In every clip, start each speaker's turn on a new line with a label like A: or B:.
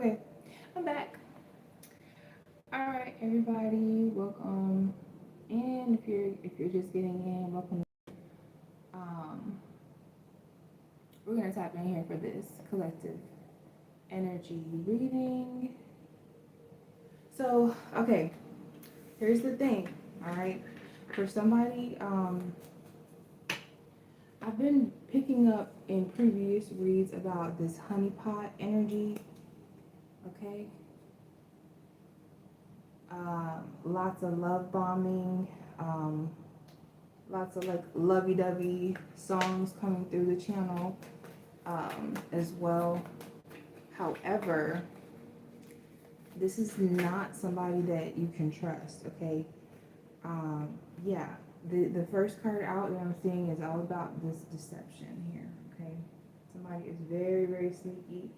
A: Okay, I'm back. All right, everybody, welcome. And if you're just getting in, welcome. Um, we're gonna tap in here for this collective energy reading. So, okay, here's the thing. All right, for somebody, I've been picking up in previous reads about this honeypot energy. Okay, lots of love bombing. Lots of like lovey-dovey songs coming through the channel as well. However, this is not somebody that you can trust, okay? Yeah, the first card out that I'm seeing is all about this deception here, okay? Somebody is very, very sneaky.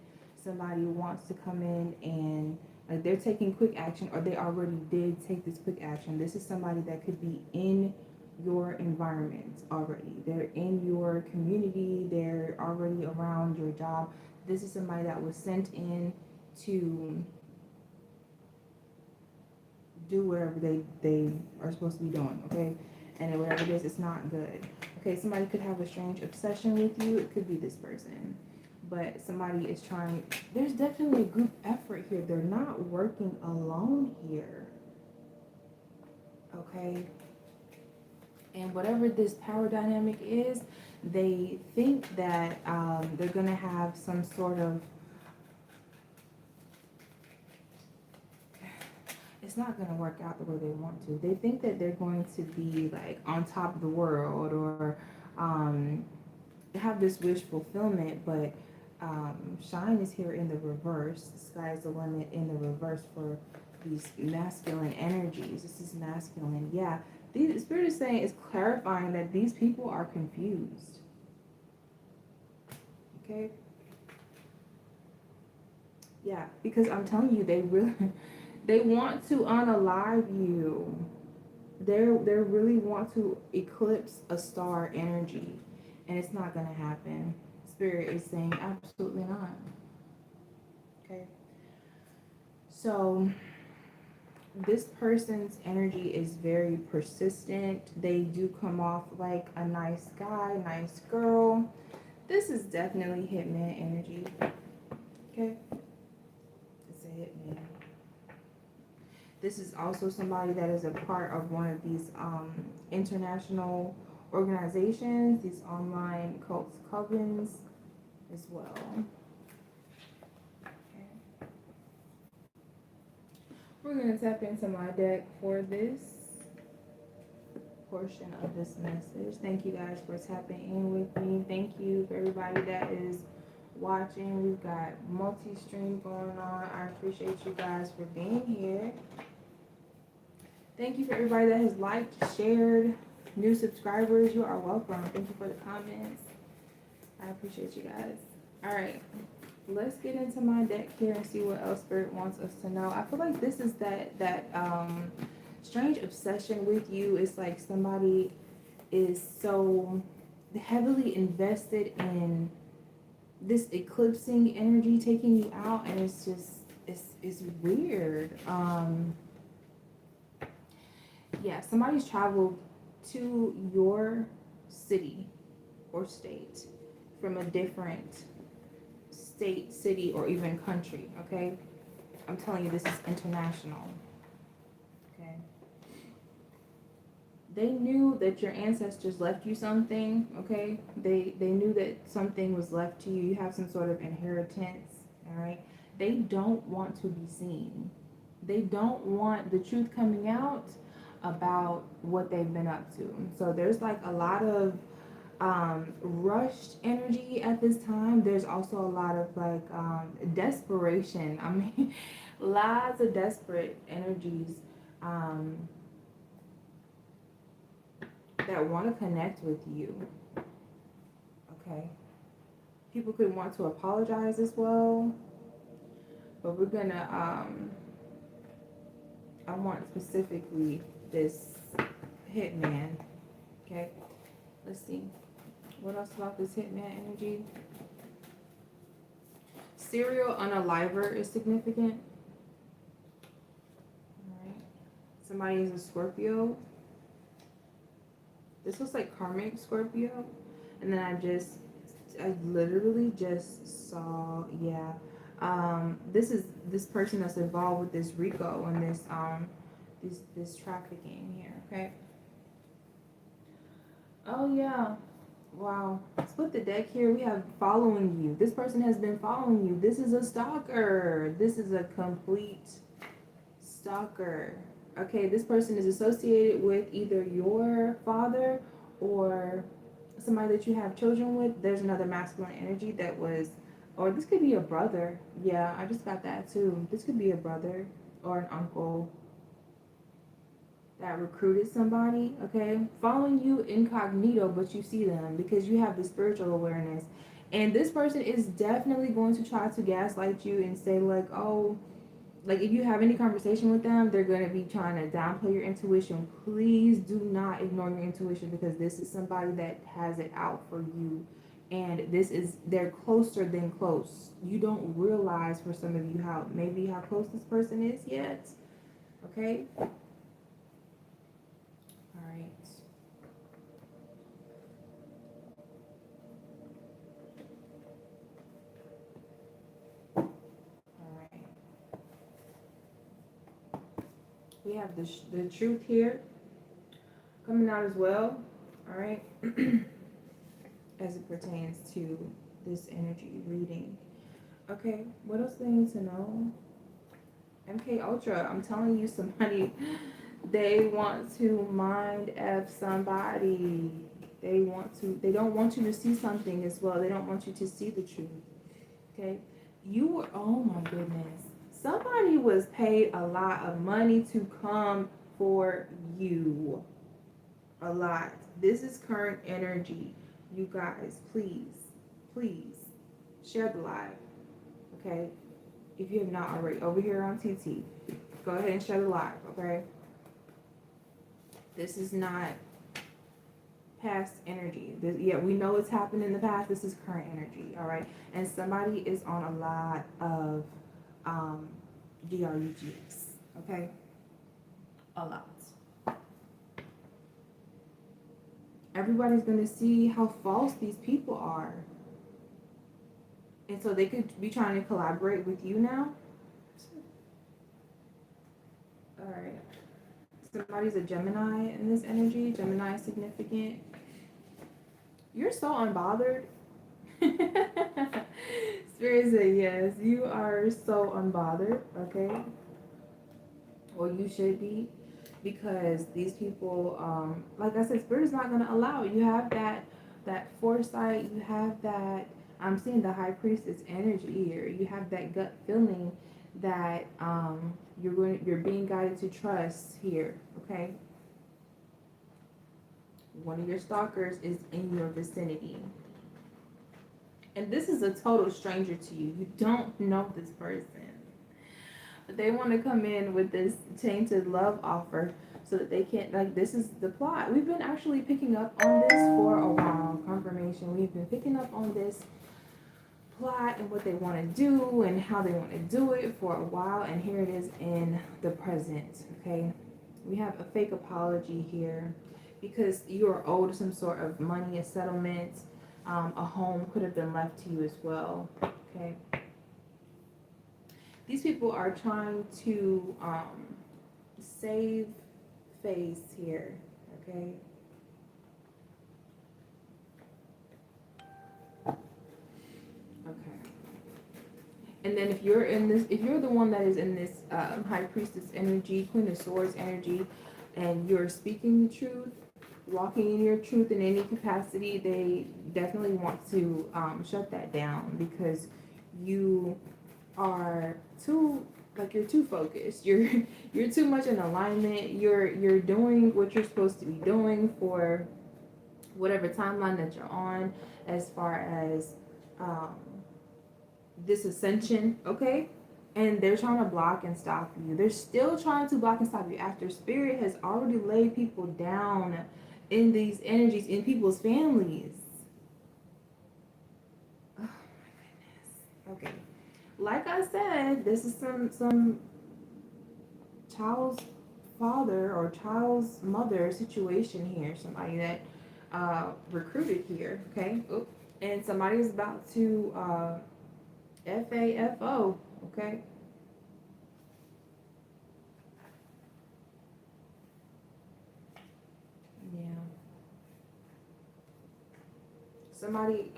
A: Somebody wants to come in and like they're taking quick action, or they already did take this quick action. This is somebody that could be in your environment already. They're in your community. They're already around your job. This is somebody that was sent in to do whatever they are supposed to be doing, okay? And then whatever it is, it's not good. Okay, somebody could have a strange obsession with you. It could be this person. But somebody is trying, there's definitely a group effort here. They're not working alone here. Okay? And whatever this power dynamic is, they think that they're going to have some sort of, it's not going to work out the way they want to. They think that they're going to be like on top of the world, or have this wish fulfillment, but shine is here in the reverse. The sky is the limit in the reverse for these masculine energies. This is masculine. Yeah. The Spirit is saying, is clarifying that these people are confused. Okay? Yeah, because I'm telling you, they really, they want to unalive you. They really want to eclipse a star energy, and it's not going to happen. Spirit is saying absolutely not. Okay? So this person's energy is very persistent. They do come off like a nice guy, nice girl. This is definitely hitman energy. Okay? It's a hitman. This is also somebody that is a part of one of these international organizations, these online cults, covens as well. Okay. We're going to tap into my deck for this portion of this message. Thank you guys for tapping in with me. Thank you for everybody that is watching. We've got multi-stream going on. I appreciate you guys for being here. Thank you for everybody that has liked, shared, new subscribers. You are welcome. Thank you for the comments. I appreciate you guys. All right, let's get into my deck here and see what else Spirit wants us to know. I feel like this is that strange obsession with you. It's like somebody is so heavily invested in this eclipsing energy taking you out, and it's just it's weird. Yeah, somebody's traveled to your city or state from a different state, city, or even country, okay? I'm telling you, this is international, okay? They knew that your ancestors left you something, okay? They knew that something was left to you. You have some sort of inheritance, all right? They don't want to be seen. They don't want the truth coming out about what they've been up to. So there's like a lot of rushed energy at this time. There's also a lot of like desperation. I mean, lots of desperate energies that want to connect with you. Okay. People could want to apologize as well, but we're gonna I want specifically this hitman. Okay, let's see what else about this hitman energy. Serial unaliver is significant. All right. Somebody is a Scorpio. This looks like karmic Scorpio. And then I literally just saw, yeah. This person that's involved with this RICO and this trafficking here, okay? Oh yeah. Wow. Split the deck here. We have following you. This person has been following you. This is a stalker. This is a complete stalker. Okay, this person is associated with either your father or somebody that you have children with. There's another masculine energy that was, or this could be a brother. Yeah, I just got that too. This could be a brother or an uncle that recruited somebody, okay? Following you incognito, but you see them because you have the spiritual awareness. And this person is definitely going to try to gaslight you and say, like, oh, like if you have any conversation with them, they're going to be trying to downplay your intuition. Please do not ignore your intuition because this is somebody that has it out for you. And they're closer than close. You don't realize for some of you how close this person is yet. Okay? All right. All right. We have the truth here coming out as well. All right. As it pertains to this energy reading. Okay, what else do they need to know? MK Ultra, I'm telling you, somebody, they want to mind F somebody. They don't want you to see something as well. They don't want you to see the truth. Okay? Oh my goodness. Somebody was paid a lot of money to come for you. A lot. This is current energy. You guys, please share the live. Okay? If you have not already, over here on TT, go ahead and share the live, okay? This is not past energy. Yeah, we know it's happened in the past. This is current energy, all right? And somebody is on a lot of DRUGs, okay? A lot. Everybody's going to see how false these people are. And so they could be trying to collaborate with you now. All right. Somebody's a Gemini in this energy. Gemini is significant. You're so unbothered. Spirit said yes. You are so unbothered, okay? Or you should be. Because these people, like I said, Spirit is not going to allow it. You have that foresight. You have that, I'm seeing the High Priestess energy here. You have that gut feeling that you're being guided to trust here, okay? One of your stalkers is in your vicinity. And this is a total stranger to you. You don't know this person. But they want to come in with this tainted love offer so that they can't, like, this is the plot. We've been actually picking up on this for a while. Confirmation. We've been picking up on this plot and what they want to do and how they want to do it for a while. And here it is in the present, okay? We have a fake apology here because you are owed some sort of money, a settlement. A home could have been left to you as well, okay? These people are trying to save face here, okay? Okay. And then if you're the one that is in this High Priestess energy, Queen of Swords energy, and you're speaking the truth, walking in your truth in any capacity, they definitely want to shut that down because you are you're too focused. You're too much in alignment. You're doing what you're supposed to be doing for whatever timeline that you're on as far as this ascension, okay? And they're trying to block and stop you. They're still trying to block and stop you after Spirit has already laid people down in these energies in people's families. Oh my goodness. Okay. like I said, this is some child's father or child's mother situation here. Somebody that recruited here, okay? Oop. And somebody is about to FAFO, okay? Yeah. Somebody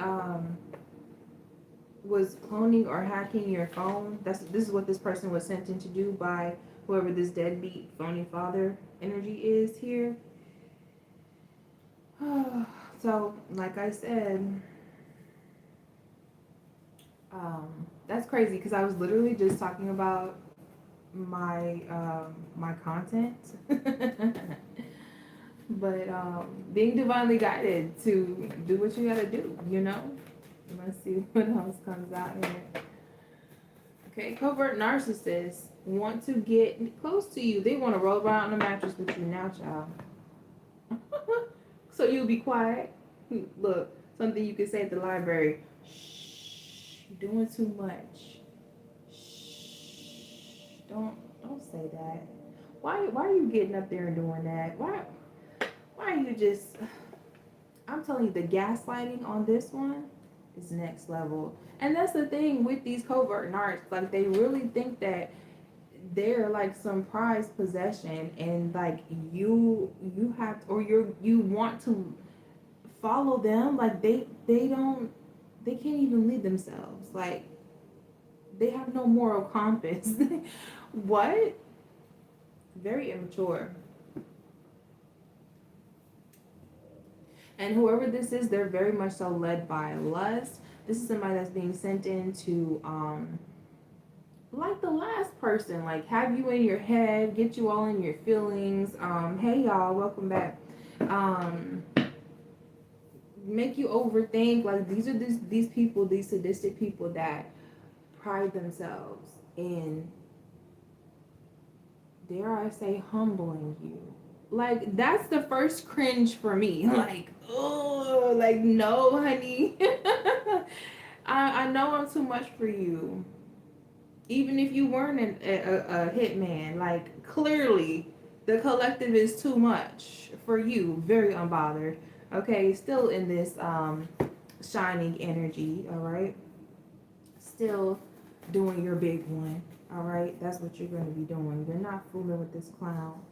A: was cloning or hacking your phone. This is what this person was sent in to do by whoever this deadbeat phony father energy is here. So, like I said, that's crazy because I was literally just talking about my content, but being divinely guided to do what you gotta do, you know. Let's see what else comes out here. Okay, covert narcissists want to get close to you. They want to roll around on the mattress with you now, child. So you'll be quiet. Look, something you can say at the library. Shh, you're doing too much. Shh, don't say that. Why are you getting up there and doing that? Why are you just? I'm telling you, the gaslighting on this one is next level. And that's the thing with these covert narcs. Like they really think that they're like some prized possession, and like you have to, or you want to follow them. Like they can't even lead themselves. Like they have no moral compass. What? Very immature. And whoever this is, they're very much so led by lust. This is somebody that's being sent in to like the last person, like have you in your head, get you all in your feelings. Hey y'all, welcome back. Um Make you overthink. Like these are these people, these sadistic people that pride themselves in, dare I say, humbling you. Like that's the first cringe for me. Like, oh, like no, honey. I know I'm too much for you. Even if you weren't a hitman, like clearly the collective is too much for you. Very unbothered. Okay, still in this shining energy. All right, still doing your big one. All right, that's what you're going to be doing. You're not fooling with this clown.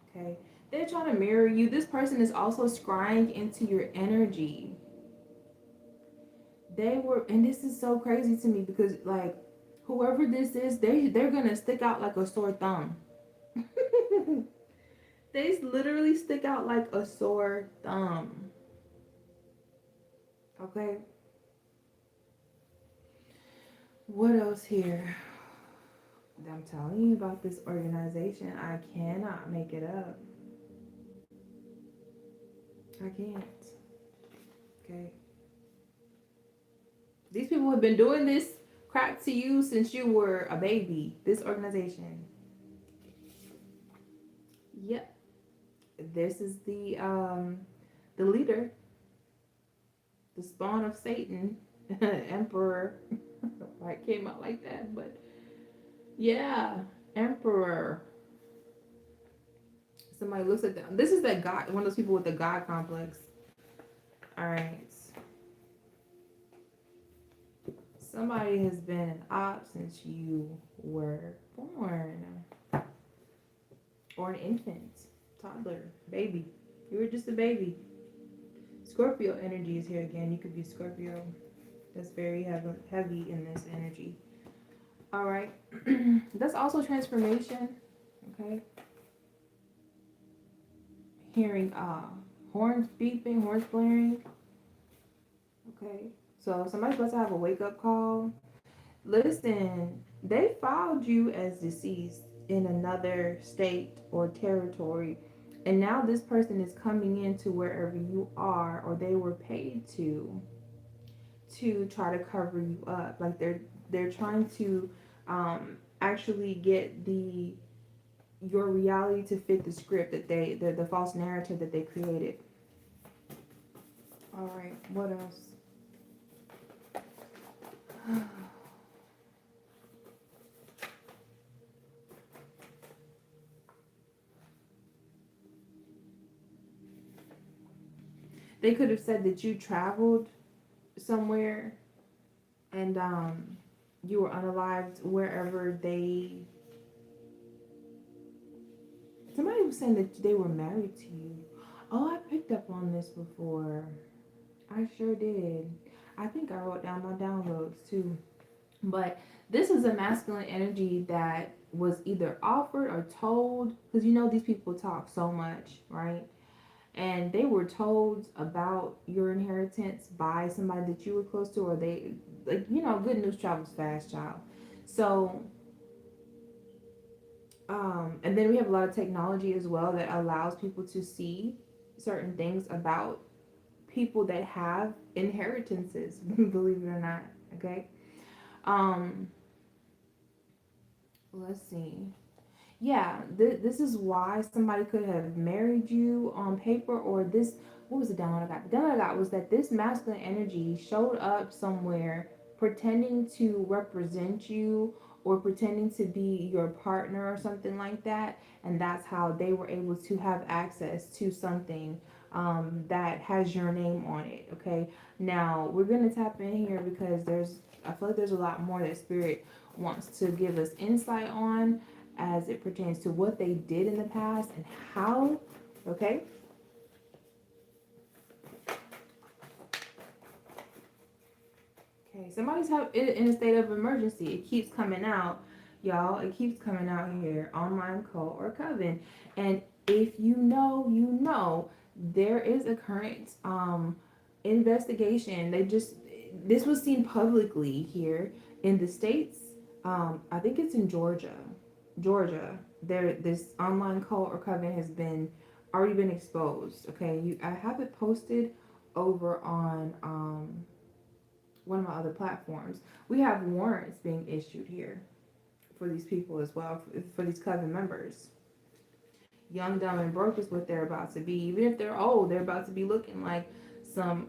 A: Okay, they're trying to mirror you. This person is also scrying into your energy. They were, and this is so crazy to me because like whoever this is, they're gonna stick out like a sore thumb. They literally stick out like a sore thumb. Okay, what else here? I'm telling you about this organization. I cannot make it up. I can't. Okay. These people have been doing this crap to you since you were a baby. This organization. Yep. This is the leader, the spawn of Satan, emperor. Why it came out like that, but yeah, emperor. Somebody looks at them. This is that God, one of those people with the God complex. All right. Somebody has been an op since you were born, or an infant, toddler, baby. You were just a baby. Scorpio energy is here again. You could be Scorpio. That's very heavy in this energy. All right. That's also transformation. Okay. Hearing horns beeping, horns blaring. Okay. So somebody's about to have a wake up call. Listen, they filed you as deceased in another state or territory. And now this person is coming into wherever you are, or they were paid to try to cover you up. Like they're trying to actually get your reality to fit the script that the false narrative that they created. All right, what else? They could have said that you traveled somewhere and you were unalived wherever they. Somebody was saying that they were married to you. Oh, I picked up on this before. I sure did. I think I wrote down my downloads too. But this is a masculine energy that was either offered or told, because you know these people talk so much, right? And they were told about your inheritance by somebody that you were close to, or they, like, you know, good news travels fast, child. So, and then we have a lot of technology as well that allows people to see certain things about people that have inheritances, believe it or not. Okay. Um, let's see. Yeah, this is why somebody could have married you on paper, or this. What was the download I got? The download I got was that this masculine energy showed up somewhere pretending to represent you or pretending to be your partner or something like that, and that's how they were able to have access to something that has your name on it. Okay, now we're gonna tap in here because I feel like there's a lot more that spirit wants to give us insight on as it pertains to what they did in the past and how. Okay. Okay, somebody's in a state of emergency. It keeps coming out, y'all. It keeps coming out here, online cult or coven. And if you know, you know, there is a current investigation. This was seen publicly here in the states. I think it's in Georgia. Georgia. This online cult or coven has been already been exposed. Okay, I have it posted over on one of my other platforms. We have warrants being issued here for these people as well, for these coven members. Young, dumb, and broke is what they're about to be. Even if they're old, they're about to be looking like some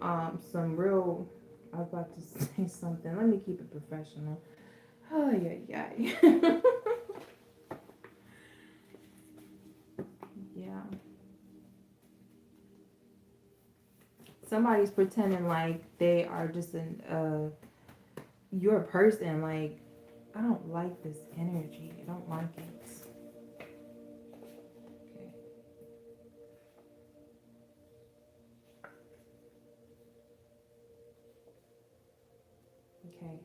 A: real. I was about to say something. Let me keep it professional. Oh yeah, yeah, yeah. Somebody's pretending like they are just your person. Like, I don't like this energy. I don't like it. Okay. Okay.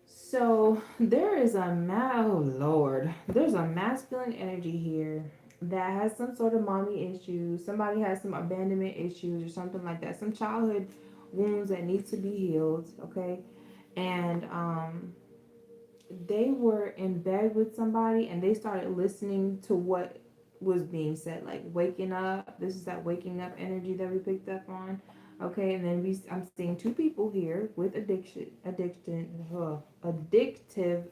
A: So there is oh Lord, there's a masculine energy here that has some sort of mommy issues. Somebody has some abandonment issues or something like that. Some childhood wounds that need to be healed. Okay, and they were in bed with somebody and they started listening to what was being said, like waking up. This is that waking up energy that we picked up on. Okay, and then I'm seeing two people here with addictive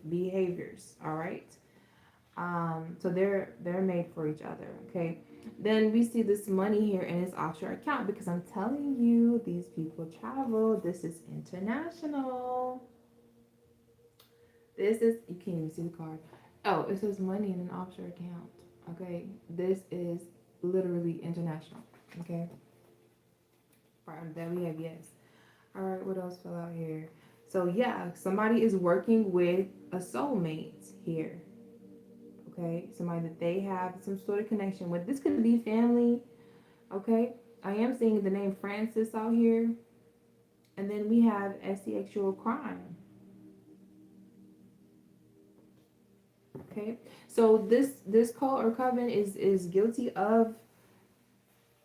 A: behaviors. All right, so they're made for each other. Okay, then we see this money here in his offshore account because I'm telling you, these people travel. This is international. This is, you can't even see the card. Oh, it says money in an offshore account. Okay, this is literally international. Okay, part that we have, yes. All right, what else fell out here? So yeah, somebody is working with a soulmate here. Okay, somebody that they have some sort of connection with. This could be family. Okay, I am seeing the name Francis out here, and then we have sexual crime. Okay, so this cult or coven is guilty of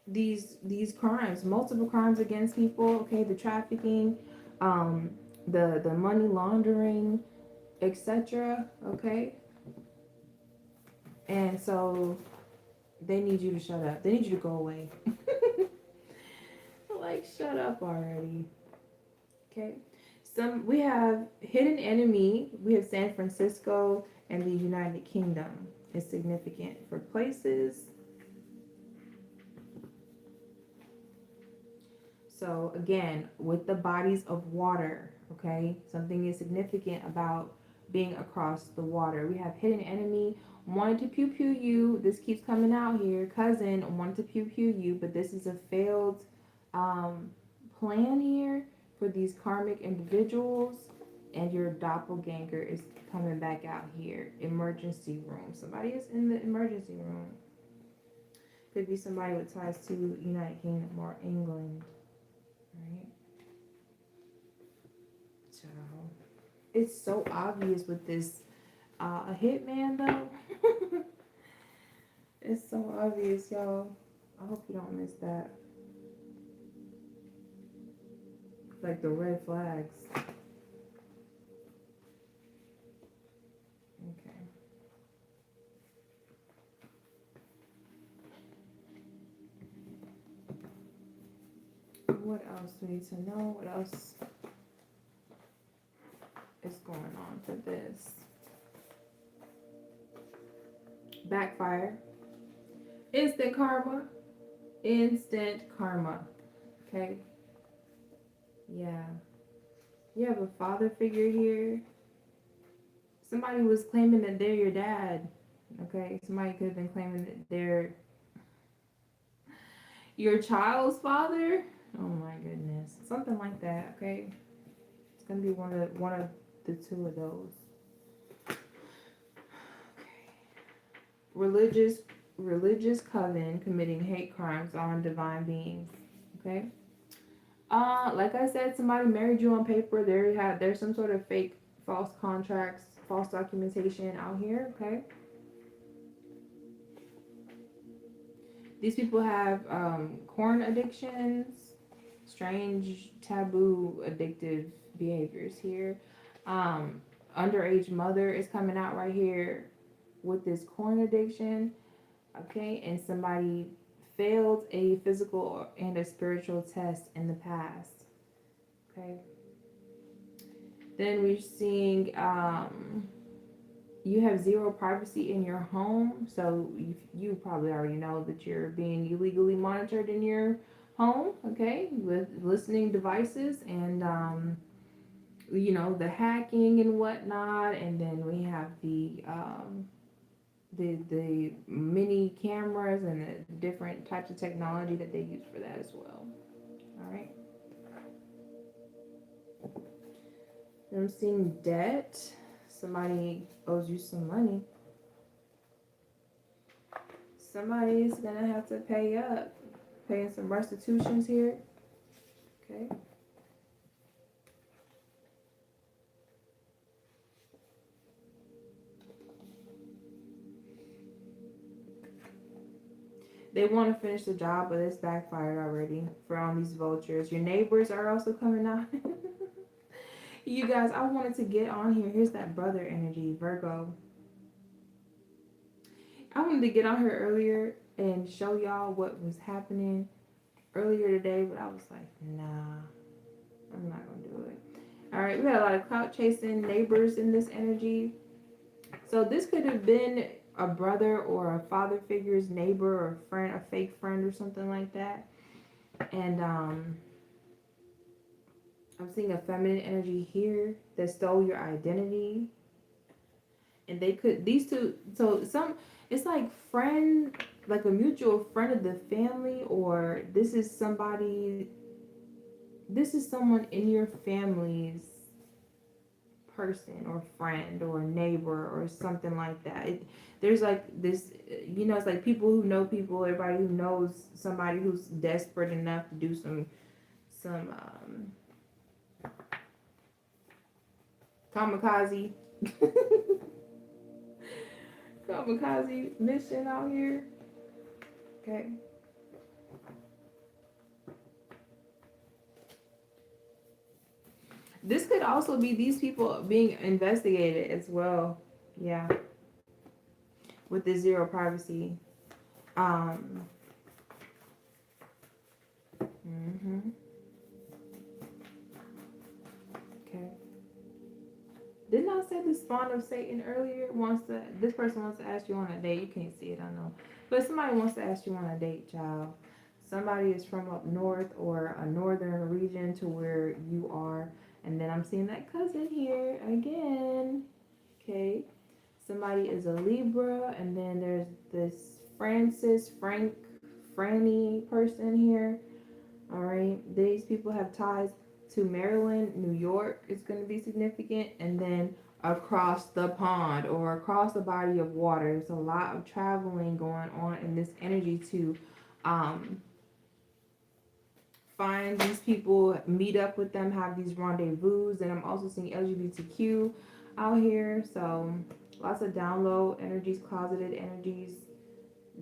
A: these crimes, multiple crimes against people. Okay, the trafficking, um, the money laundering, etc. Okay, and so they need you to shut up. They need you to go away. Like, shut up already. Okay. We have hidden enemy. We have San Francisco and the United Kingdom is significant for places. So again, with the bodies of water, okay, something is significant about being across the water. We have hidden enemy wanted to pew pew you. This keeps coming out here. Cousin wanted to pew pew you, but this is a failed Um, Plan here for these karmic individuals, and your doppelganger is coming back out here. Emergency room. Somebody is in the emergency room. Could be somebody with ties to United Kingdom or England. Right? So it's so obvious with this a hitman though. It's so obvious, y'all. I hope you don't miss that. Like the red flags. Okay. What else we need to know? What else is going on for this? Backfire. Instant karma. Instant karma. Okay. Yeah. You have a father figure here. Somebody was claiming that they're your dad. Okay. Somebody could have been claiming that they're your child's father. Oh my goodness. Something like that. Okay. It's gonna be one of the two of those. Religious coven committing hate crimes on divine beings. Okay. Like I said, somebody married you on paper. There's some sort of fake, false contracts, false documentation out here. Okay. These people have corn addictions, strange, taboo, addictive behaviors here. Underage mother is coming out right here with this corn addiction. Okay, and somebody failed a physical and a spiritual test in the past. Okay. Then we're seeing you have zero privacy in your home, so you probably already know that you're being illegally monitored in your home. Okay, with listening devices and the hacking and whatnot, and then we have the mini cameras and the different types of technology that they use for that as well. All right. I'm seeing debt. Somebody owes you some money. Somebody's gonna have to pay up. Paying some restitutions here. Okay. They want to finish the job, but it's backfired already for all these vultures. Your neighbors are also coming out. You guys, I wanted to get on here. Here's that brother energy, Virgo. I wanted to get on here earlier and show y'all what was happening earlier today, but I was like, nah, I'm not going to do it. All right, we got a lot of clout chasing neighbors in this energy. So this could have been a brother or a father figure's neighbor or a friend, a fake friend or something like that. And I'm seeing a feminine energy here that stole your identity. And these two, so it's like friend, like a mutual friend of the family, or this is someone in your family's person or friend or neighbor or something like that. There's like this, it's like people who know people, everybody who knows somebody who's desperate enough to do some kamikaze kamikaze mission out here. Okay. This could also be these people being investigated as well. Yeah. With the zero privacy. Mhm. Okay. Didn't I say the spawn of Satan earlier? This person wants to ask you on a date. You can't see it, I know. But somebody wants to ask you on a date, child. Somebody is from up north or a northern region to where you are. And then I'm seeing that cousin here again. Okay. Somebody is a Libra. And then there's this Franny person here. All right. These people have ties to Maryland, New York is going to be significant, and then across the pond or across the body of water. There's a lot of traveling going on in this energy to um, find these people, meet up with them, have these rendezvous. And I'm also seeing LGBTQ out here. So lots of download energies, closeted energies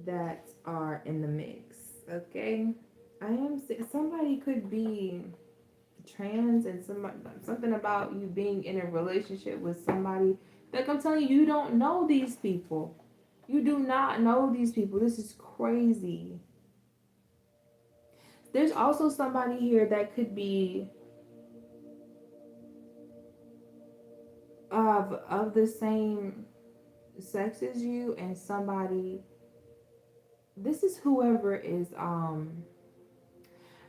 A: that are in the mix. Okay. I am somebody could be trans and something about you being in a relationship with somebody. Like I'm telling you, you don't know these people. You do not know these people. This is crazy. There's also somebody here that could be of the same sex as you, and somebody, this is whoever is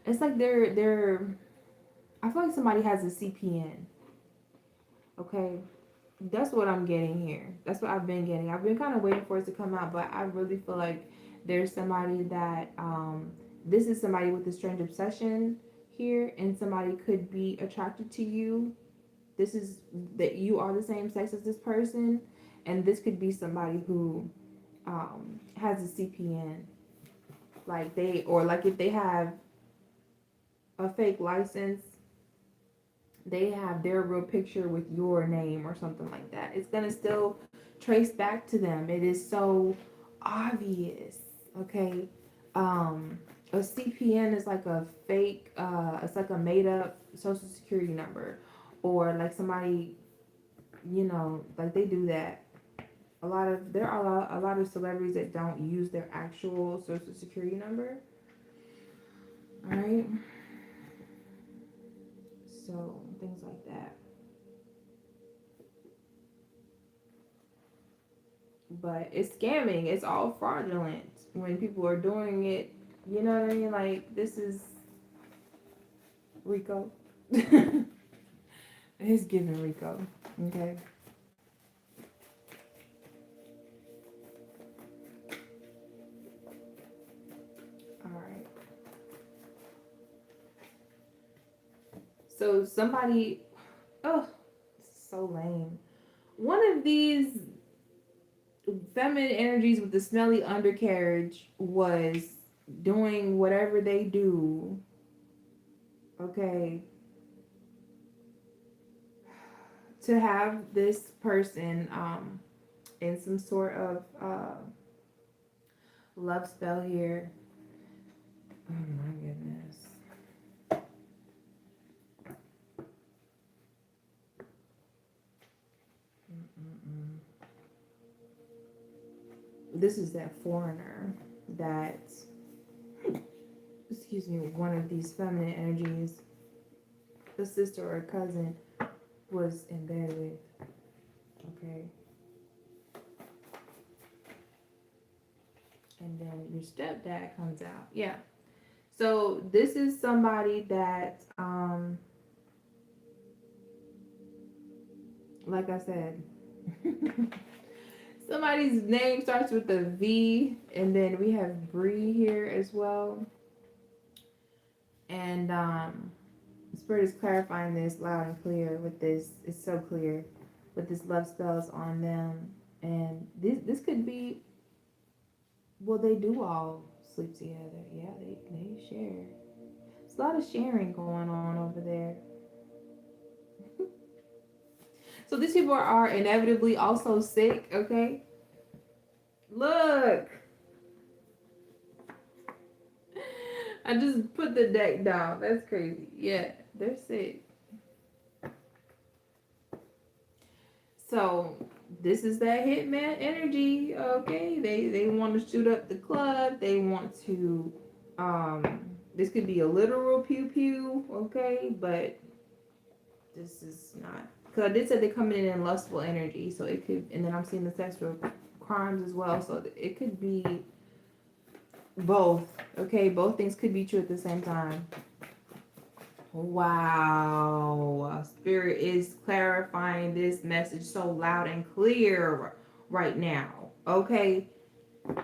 A: it's like they're I feel like somebody has a CPN. Okay, that's what I'm getting here. That's what I've been getting. I've been kind of waiting for it to come out, but I really feel like there's somebody that this is somebody with a strange obsession here, and somebody could be attracted to you. This is that you are the same sex as this person, and this could be somebody who has a CPN, like they, or like if they have a fake license, they have their real picture with your name or something like that. It's gonna still trace back to them. It is so obvious. Okay. A CPN is like a fake, it's like a made up social security number. Or like somebody, like they do that. There are a lot of celebrities that don't use their actual social security number. All right. So things like that. But it's scamming. It's all fraudulent when people are doing it. You know what I mean? Like this is Rico. It's giving Rico. Okay. All right. So somebody. Oh, so lame. One of these feminine energies with the smelly undercarriage was doing whatever they do. Okay, to have this person in some sort of love spell here. Oh my goodness. Mm-mm-mm. This is that foreigner that, excuse me, one of these feminine energies, a sister or a cousin, was in bed with. Okay. And then your stepdad comes out. Yeah. So this is somebody that, like I said, somebody's name starts with a V, and then we have Bree here as well. And Spirit is clarifying this loud and clear with this. It's so clear with this love spells on them, and this could be. Well, they do all sleep together. Yeah, they share. There's a lot of sharing going on over there. So these people are inevitably also sick. Okay, look. I just put the deck down. That's crazy. Yeah, they're sick. So this is that hitman energy. Okay, they want to shoot up the club. They want to. This could be a literal pew pew. Okay, but this is not. Because I did say they're coming in lustful energy, so it could. And then I'm seeing the sexual crimes as well, so it could be both. Okay, both things could be true at the same time. Wow. Spirit is clarifying this message so loud and clear right now. Okay. I'm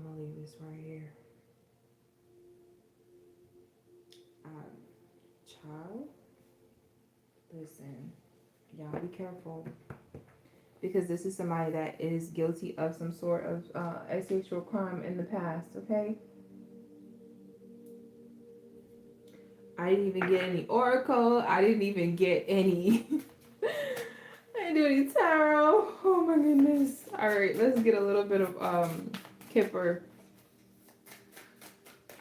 A: going to leave this right here. listen, y'all be careful, because this is somebody that is guilty of some sort of sexual crime in the past, okay? I didn't even get any oracle. I didn't even get any. I didn't do any tarot. Oh my goodness. All right, let's get a little bit of Kipper.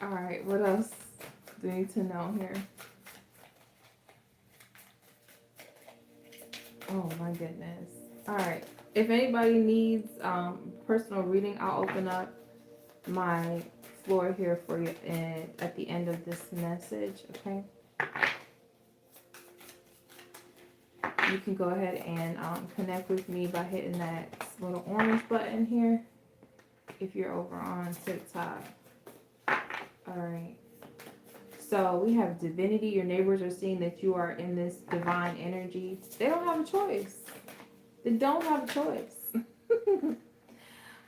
A: All right, what else do we need to know here? Oh my goodness. All right. If anybody needs personal reading, I'll open up my floor here for you at the end of this message, okay? You can go ahead and connect with me by hitting that little orange button here if you're over on TikTok. All right. So we have divinity. Your neighbors are seeing that you are in this divine energy. They don't have a choice. They don't have a choice.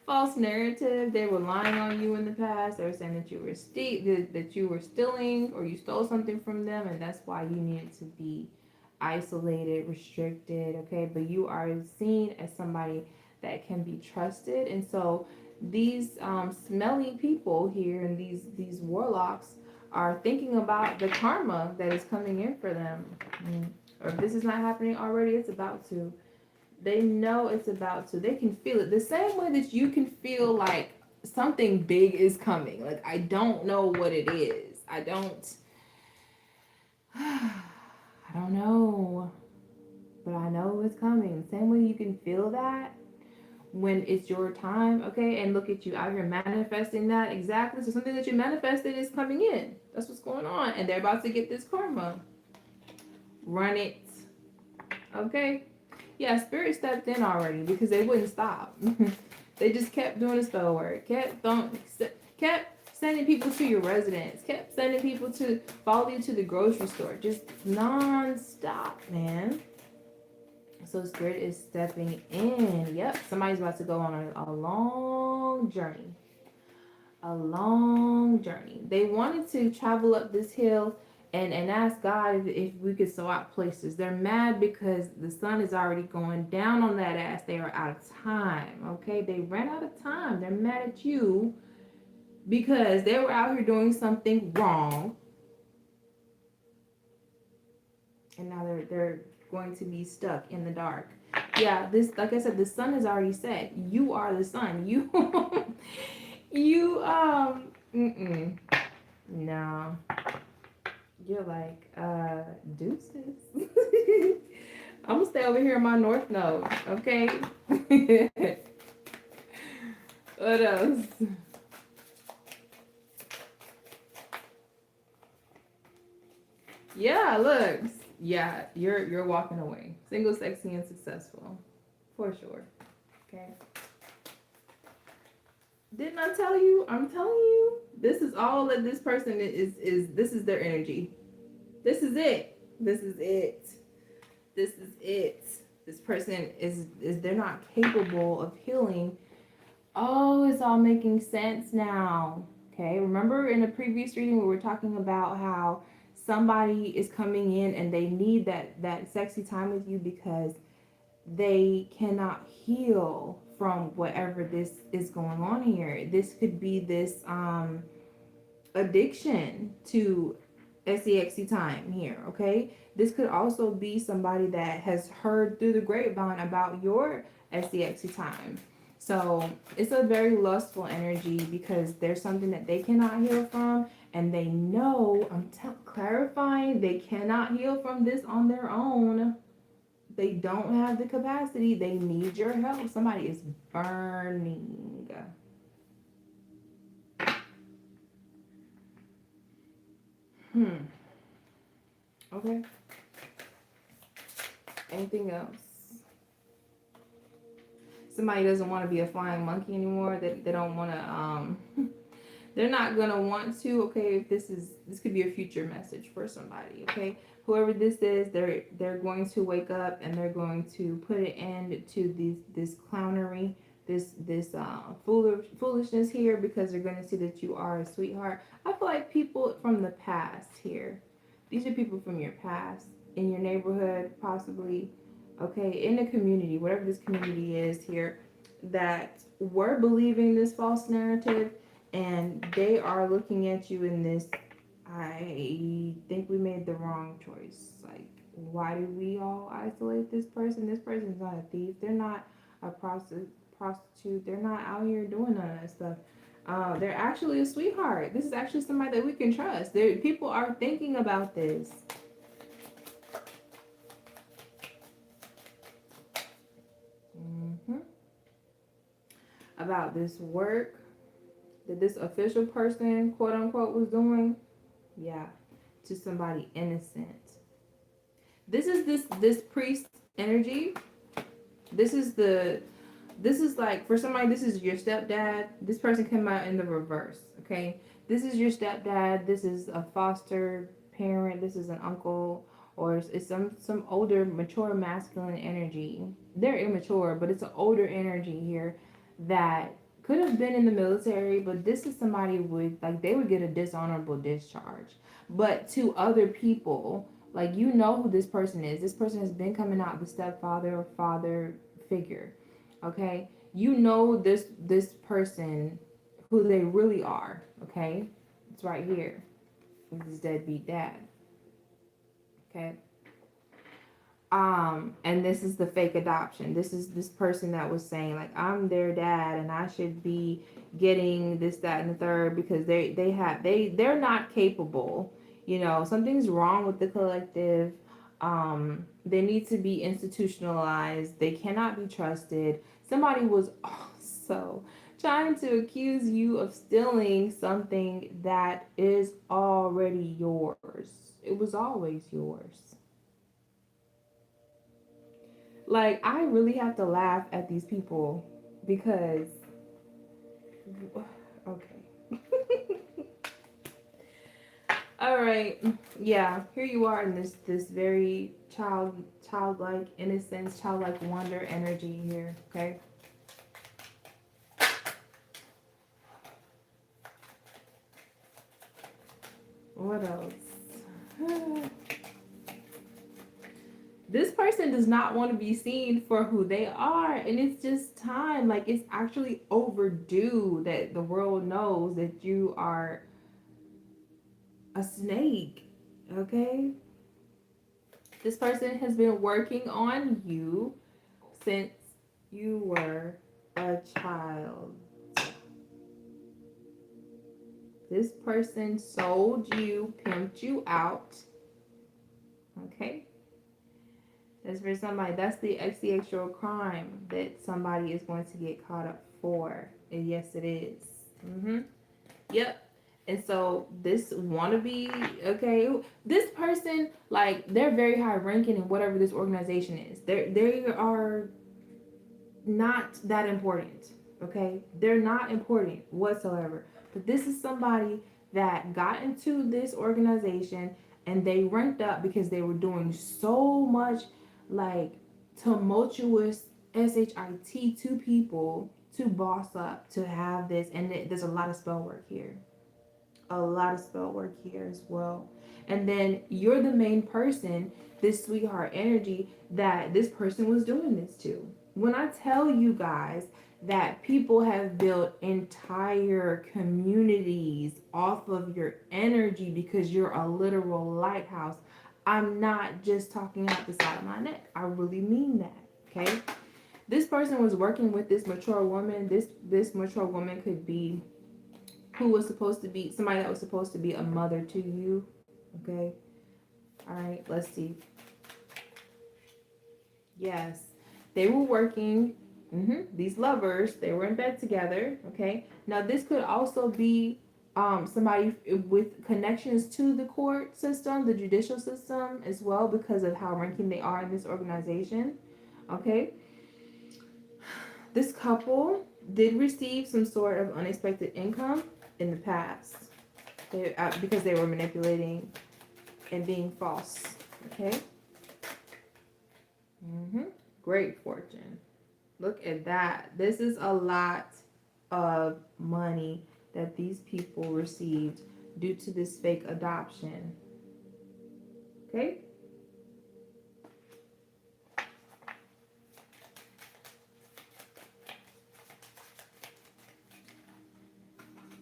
A: False narrative. They were lying on you in the past. They were saying that you were stealing, or you stole something from them, and that's why you needed to be isolated, restricted. Okay, but you are seen as somebody that can be trusted, and so these smelly people here and these warlocks are thinking about the karma that is coming in for them. Or if this is not happening already, it's about to. They know it's about to. They can feel it. The same way that you can feel like something big is coming. Like, I don't know what it is. I don't know. But I know it's coming. Same way you can feel that when it's your time, okay? And look at you out here manifesting that exactly. So something that you manifested is coming in. That's what's going on. And they're about to get this karma. Run it. Okay? Yeah, Spirit stepped in already because they wouldn't stop. They just kept doing the spell work. Kept sending people to your residence. Kept sending people to follow you to the grocery store. Just non-stop, man. So Spirit is stepping in. Yep, somebody's about to go on a long journey. A long journey. They wanted to travel up this hill and ask God if we could swap places. They're mad because the sun is already going down on that ass. They are out of time. Okay, they ran out of time. They're mad at you because they were out here doing something wrong, and now they're going to be stuck in the dark. Yeah, this, like I said, the sun is already set. You are the sun. You no. You're like, deuces. I'm gonna stay over here in my north node, okay? What else? Yeah, look. Yeah, you're walking away. Single, sexy, and successful. For sure. Okay. Didn't I tell you? I'm telling you. This is all that this person is this is their energy. This is it. This is it. This is it. This person is they're not capable of healing. Oh, it's all making sense now. Okay, remember in the previous reading we were talking about how somebody is coming in and they need that sexy time with you because they cannot heal from whatever this is going on here. This could be this addiction to sexy time here, okay? This could also be somebody that has heard through the grapevine about your sexy time. So it's a very lustful energy because there's something that they cannot heal from, and they know, I'm clarifying, they cannot heal from this on their own. They don't have the capacity. They need your help. Somebody is burning. Okay. Anything else? Somebody doesn't want to be a flying monkey anymore. They don't want to they're not gonna want to. Okay, if this could be a future message for somebody. Okay, whoever this is, they're going to wake up and they're going to put an end to this clownery, this foolishness here, because they're going to see that you are a sweetheart. I feel like people from the past here. These are people from your past. in your neighborhood, possibly, okay, in the community, whatever this community is here, that were believing this false narrative, and they are looking at you in this, I think we made the wrong choice. Like, why do we all isolate this person? This person's not a thief. They're not a prostitute. They're not out here doing none of that stuff. They're actually a sweetheart. This is actually somebody that we can trust. People are thinking about this. hmm About this work that this official person, quote unquote, was doing. Yeah, to somebody innocent. This is this priest energy. This is the this is like, for somebody, this is your stepdad. This person came out in the reverse. Okay, this is your stepdad. This is a foster parent. This is an uncle, or it's some older mature masculine energy. They're immature, but it's an older energy here that could have been in the military, but this is somebody with, like, they would get a dishonorable discharge. But to other people, like, you know who this person is. This person has been coming out, the stepfather or father figure. Okay, you know this person, who they really are. Okay, it's right here. This deadbeat dad. Okay. And this is the fake adoption. This is this person that was saying, like, I'm their dad and I should be getting this, that, and the third, because they're not capable. You know, something's wrong with the collective. They need to be institutionalized. They cannot be trusted. Somebody was also trying to accuse you of stealing something that is already yours. It was always yours. Like, I really have to laugh at these people because, okay. All right. Yeah, here you are in this very childlike innocence, childlike wonder energy here, okay? What else? This person does not want to be seen for who they are, and it's just time. Like, it's actually overdue that the world knows that you are a snake. Okay, this person has been working on you since you were a child. This person sold you, pimped you out. Okay, that's for somebody. That's the extra crime that somebody is going to get caught up for. And yes, it is. Yep. And so this wannabe, okay, this person, like, they're very high ranking in whatever this organization is. They are not that important. Okay, they're not important whatsoever. But this is somebody that got into this organization and they ranked up because they were doing so much, like, tumultuous shit to people to boss up to have this. And there's a lot of spell work here, a lot of spell work here as well. And then you're the main person, this sweetheart energy, that this person was doing this to. When I tell you guys that people have built entire communities off of your energy because you're a literal lighthouse, I'm not just talking out the side of my neck. I really mean that. Okay. This person was working with this mature woman. This mature woman could be who was supposed to be somebody that was supposed to be a mother to you. Okay. All right. Let's see. Yes. They were working. These lovers, they were in bed together. Okay. Now, this could also be somebody with connections to the court system, the judicial system as well, because of how ranking they are in this organization. Okay. This couple did receive some sort of unexpected income in the past, because they were manipulating and being false. Okay. Great fortune. Look at that. This is a lot of money that these people received due to this fake adoption. Okay.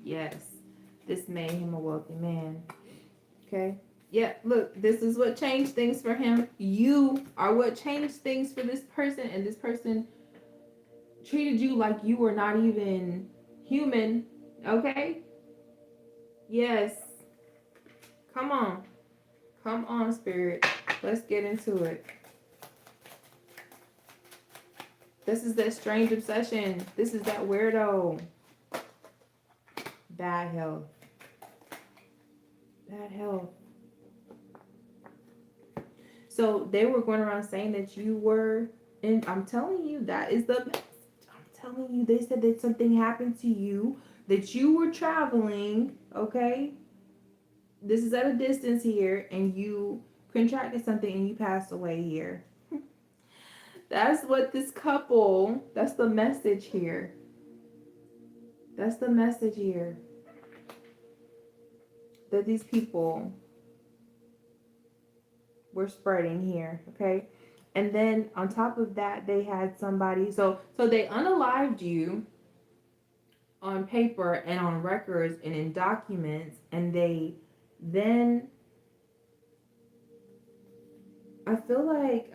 A: Yes. This made him a wealthy man. Okay. Yeah, look, this is what changed things for him. You are what changed things for this person, and this person treated you like you were not even human. Okay? Yes. Come on. Come on, spirit. Let's get into it. This is that strange obsession. This is that weirdo. Bad health. Bad health. So they were going around saying that you were, and I'm telling you, that is the best. I'm telling you, they said that something happened to you, that you were traveling, okay? This is at a distance here, and you contracted something and you passed away here. That's what this couple, that's the message here. That's the message here. That these people were spreading here, okay? And then on top of that, they had somebody, so they unalived you on paper and on records and in documents, and they then, I feel like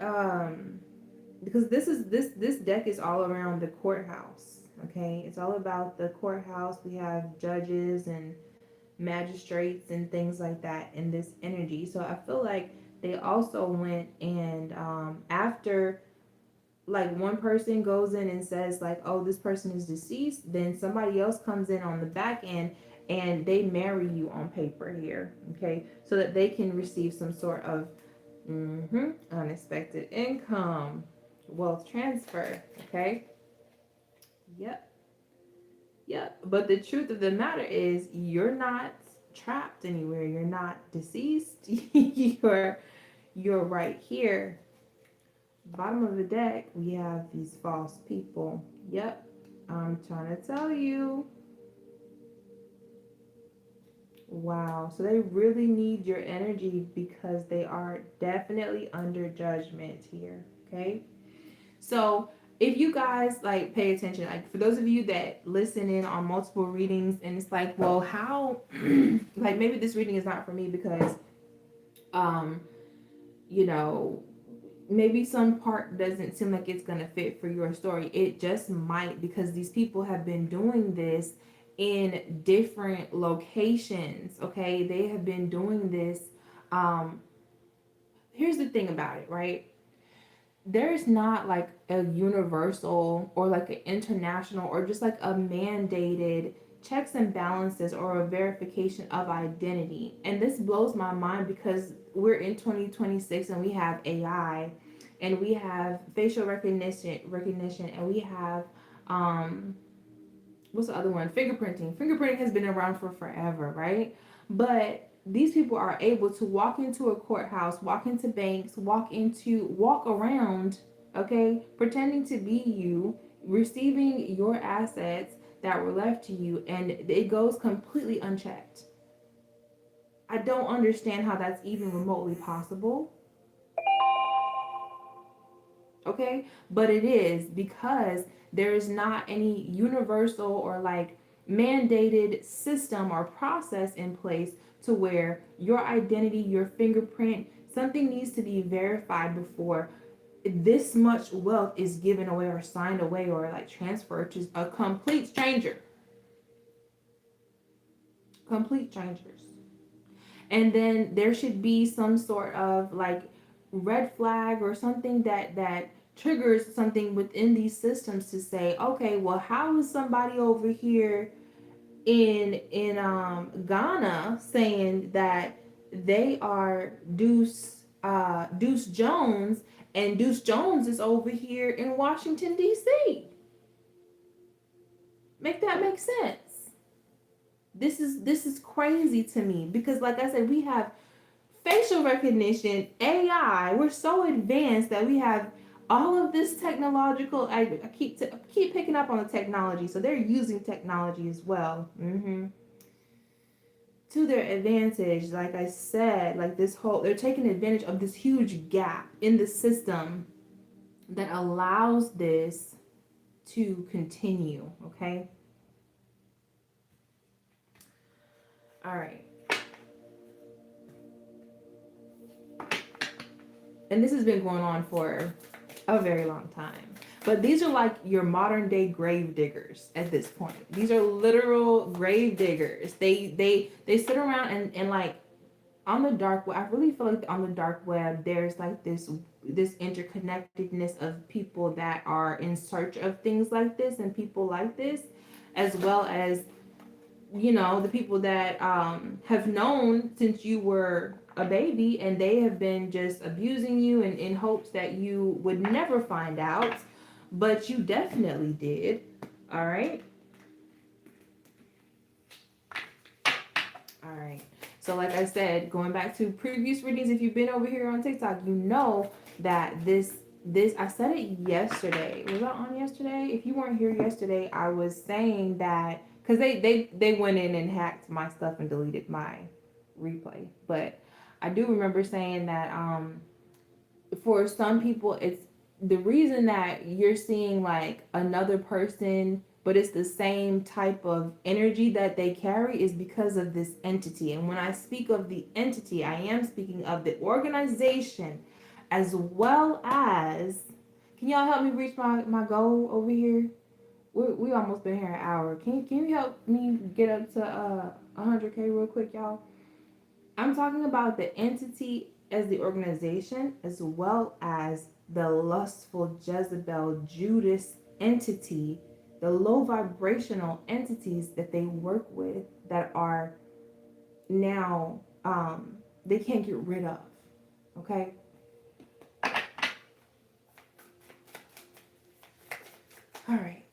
A: because this deck is all around the courthouse, okay? It's all about the courthouse. We have judges and magistrates and things like that in this energy. So I feel like they also went and after like one person goes in and says like, oh, this person is deceased, then somebody else comes in on the back end and they marry you on paper here, okay, so that they can receive some sort of unexpected income, wealth transfer, okay. Yep. Yep. But the truth of the matter is you're not trapped anywhere, you're not deceased. You're right here. Bottom of the deck, we have these false people. Yep, I'm trying to tell you. Wow, so they really need your energy because they are definitely under judgment here, okay? So if you guys like pay attention, like for those of you that listen in on multiple readings and it's like, well, how like maybe this reading is not for me because um you know, maybe some part doesn't seem like it's gonna fit for your story. It just might, because these people have been doing this in different locations. Okay, they have been doing this. Um, Here's the thing about it, right? There's not like a universal or like an international or just like a mandated checks and balances or a verification of identity. And this blows my mind because we're in 2026 and we have AI and we have facial recognition and we have um what's the other one? Fingerprinting has been around for forever, right? But these people are able to walk into a courthouse, walk into banks, walk around, okay, pretending to be you, receiving your assets that were left to you, and it goes completely unchecked. I don't understand how that's even remotely possible. Okay, but it is because there is not any universal or like mandated system or process in place to where your identity, your fingerprint, something needs to be verified before this much wealth is given away or signed away or like transferred to a complete stranger. Complete strangers. And then there should be some sort of like red flag or something that triggers something within these systems to say, okay, well, how is somebody over here in Ghana saying that they are Deuce Jones, and Deuce Jones is over here in Washington D.C. Make that make sense? This is crazy to me because, like I said, we have facial recognition, AI. We're so advanced that we have all of this technological. I keep picking up on the technology, so they're using technology as well. To their advantage, like I said, like this whole, they're taking advantage of this huge gap in the system that allows this to continue. Okay. All right. And this has been going on for a very long time. But these are like your modern day grave diggers at this point. These are literal grave diggers. They sit around and like on the dark web. I really feel like on the dark web there's like this interconnectedness of people that are in search of things like this and people like this, as well as the people that have known since you were a baby and they have been just abusing you and in hopes that you would never find out, but you definitely did. All right. All right. So like I said, going back to previous readings, if you've been over here on TikTok, you know that this I said it yesterday. Was I on yesterday? If you weren't here yesterday, I was saying that because they went in and hacked my stuff and deleted my replay. But I do remember saying that for some people it's the reason that you're seeing like another person but it's the same type of energy that they carry is because of this entity. And when I speak of the entity, I am speaking of the organization as well as, can y'all help me reach my goal over here? We almost been here an hour. Can you help me get up to 100K real quick, y'all? I'm talking about the entity as the organization, as well as the lustful Jezebel Judas entity, the low vibrational entities that they work with that are now they can't get rid of. Okay. All right.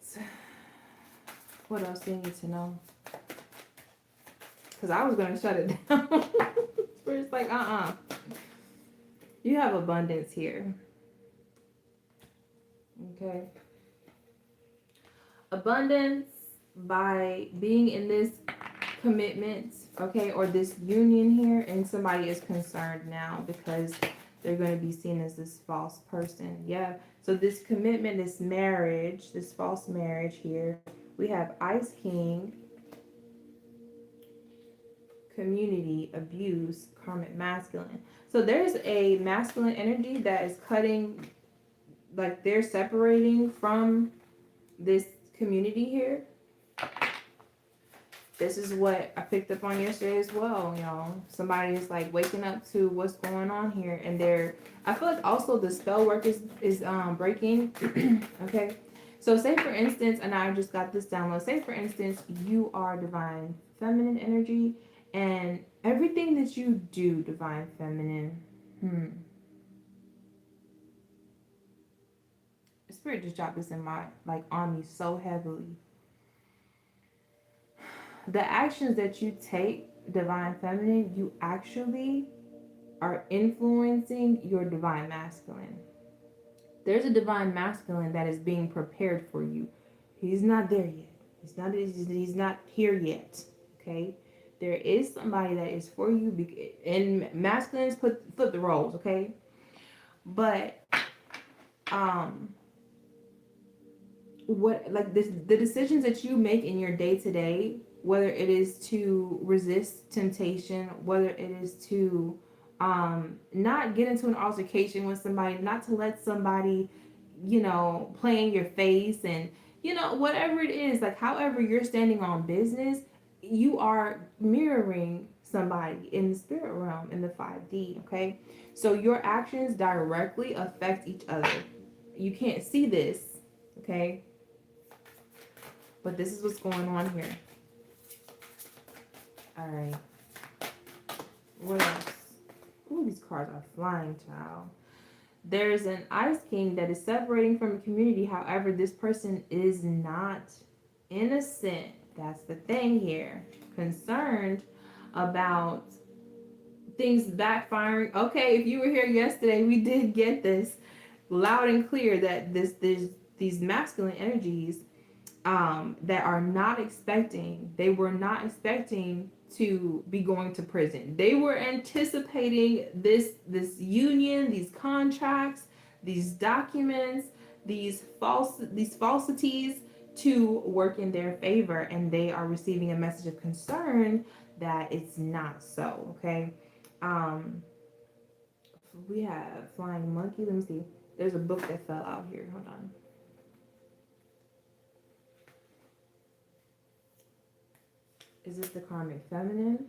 A: What else do you need to know? Because I was gonna shut it down. But it's like, you have abundance here. Okay. Abundance by being in this commitment, okay, or this union here, and somebody is concerned now because they're going to be seen as this false person. Yeah. So this commitment, this marriage, this false marriage here, we have Ice King, community, abuse, karmic masculine. So there's a masculine energy that is cutting, like they're separating from this community here. This is what I picked up on yesterday as well, y'all. Somebody is like waking up to what's going on here, and I feel like also the spell work is breaking. Okay. So say for instance, and I just got this download, say for instance, you are divine feminine energy, and everything that you do, divine feminine, Spirit just dropped this in my, like, on me so heavily. The actions that you take, divine feminine, you actually are influencing your divine masculine. There's a divine masculine that is being prepared for you. He's not there yet. He's not here yet. Okay? There is somebody that is for you, and masculines flip the roles, okay? But what, like, this, the decisions that you make in your day-to-day, whether it is to resist temptation, whether it is to not get into an altercation with somebody, not to let somebody, play in your face, and whatever it is, like, however you're standing on business, you are mirroring somebody in the spirit realm, in the 5D. Okay, so your actions directly affect each other. You can't see this, okay, but this is what's going on here. All right. What else? Ooh, these cards are flying, child. There's an Ice King that is separating from a community. However, this person is not innocent. That's the thing here. Concerned about things backfiring. Okay, if you were here yesterday, we did get this loud and clear that these masculine energies that are not expecting, they were not expecting to be going to prison. They were anticipating this union, these contracts, these documents, these falsities to work in their favor, and they are receiving a message of concern that it's not so. Okay. Um, we have flying monkey. Let me see. There's a book that fell out here. Hold on. Is this the karmic feminine?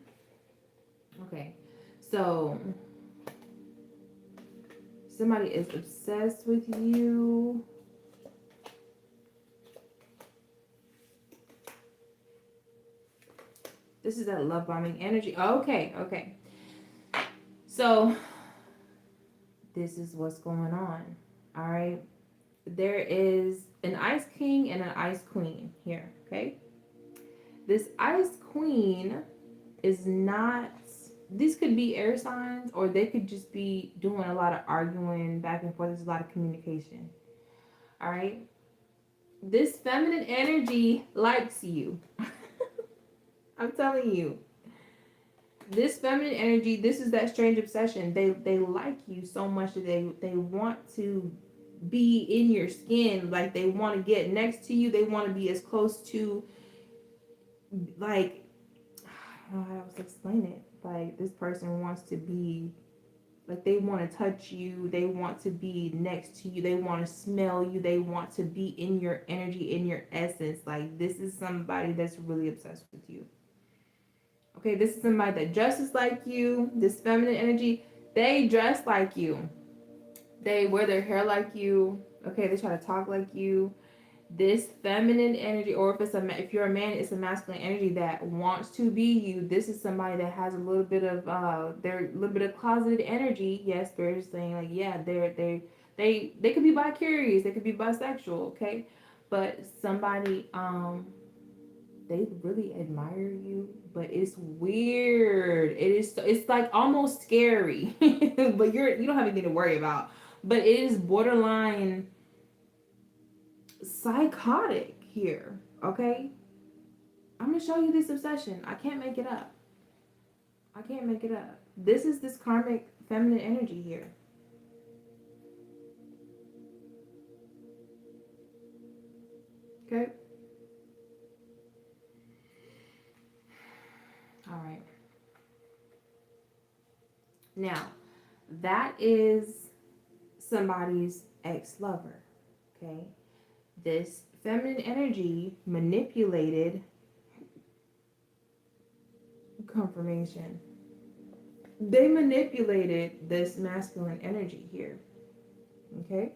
A: Okay. So somebody is obsessed with you. This is that love bombing energy. Okay, okay. So this is what's going on. All right. There is an ice king and an ice queen here. Okay. This ice queen is not, these could be air signs, or they could just be doing a lot of arguing back and forth. There's a lot of communication. All right. This feminine energy likes you. I'm telling you. This feminine energy, this is that strange obsession. They like you so much that they want to be in your skin. Like, they want to get next to you. They want to be as close to, like, I don't know how to explain it. Like, this person wants to be, like, they want to touch you. They want to be next to you. They want to smell you. They want to be in your energy, in your essence. Like, this is somebody that's really obsessed with you. Okay, this is somebody that dresses like you. This feminine energy, they dress like you. They wear their hair like you. Okay, they try to talk like you. This feminine energy, or if you're a man, it's a masculine energy that wants to be you. This is somebody that has a little bit of they're a little bit of closeted energy. Yes, Spirit is saying, like, yeah, they could be bi-curious, they could be bisexual, okay? But somebody they really admire you, but it's weird. It's like almost scary. But you don't have anything to worry about. But it is borderline psychotic here, okay? I'm gonna show you this obsession. I can't make it up. I can't make it up. This is this karmic feminine energy here. Okay? All right. Now, that is somebody's ex-lover, okay? This feminine energy manipulated confirmation. They manipulated this masculine energy here, okay?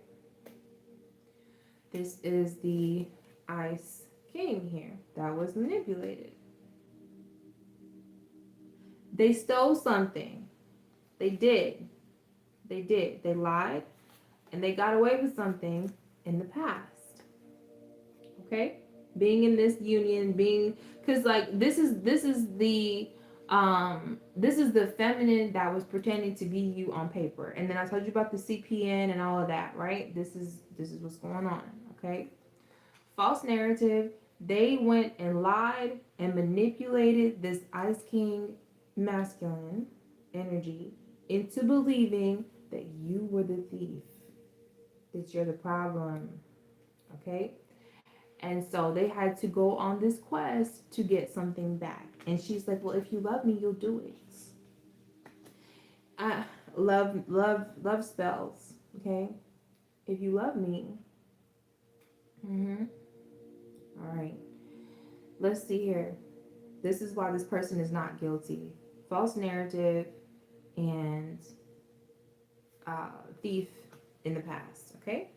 A: This is the ice king here that was manipulated. They stole something. They did. They did. They lied and they got away with something in the past. Okay? Being in this union, cuz like this is the feminine that was pretending to be you on paper. And then I told you about the CPN and all of that, right? This is what's going on, okay? False narrative. They went and lied and manipulated this Ice King masculine energy into believing that you were the thief, that you're the problem, okay? And so they had to go on this quest to get something back. And she's like, well, if you love me, you'll do it. Love spells, okay? If you love me. All right. Let's see here. This is why this person is not guilty. False narrative and thief in the past, okay?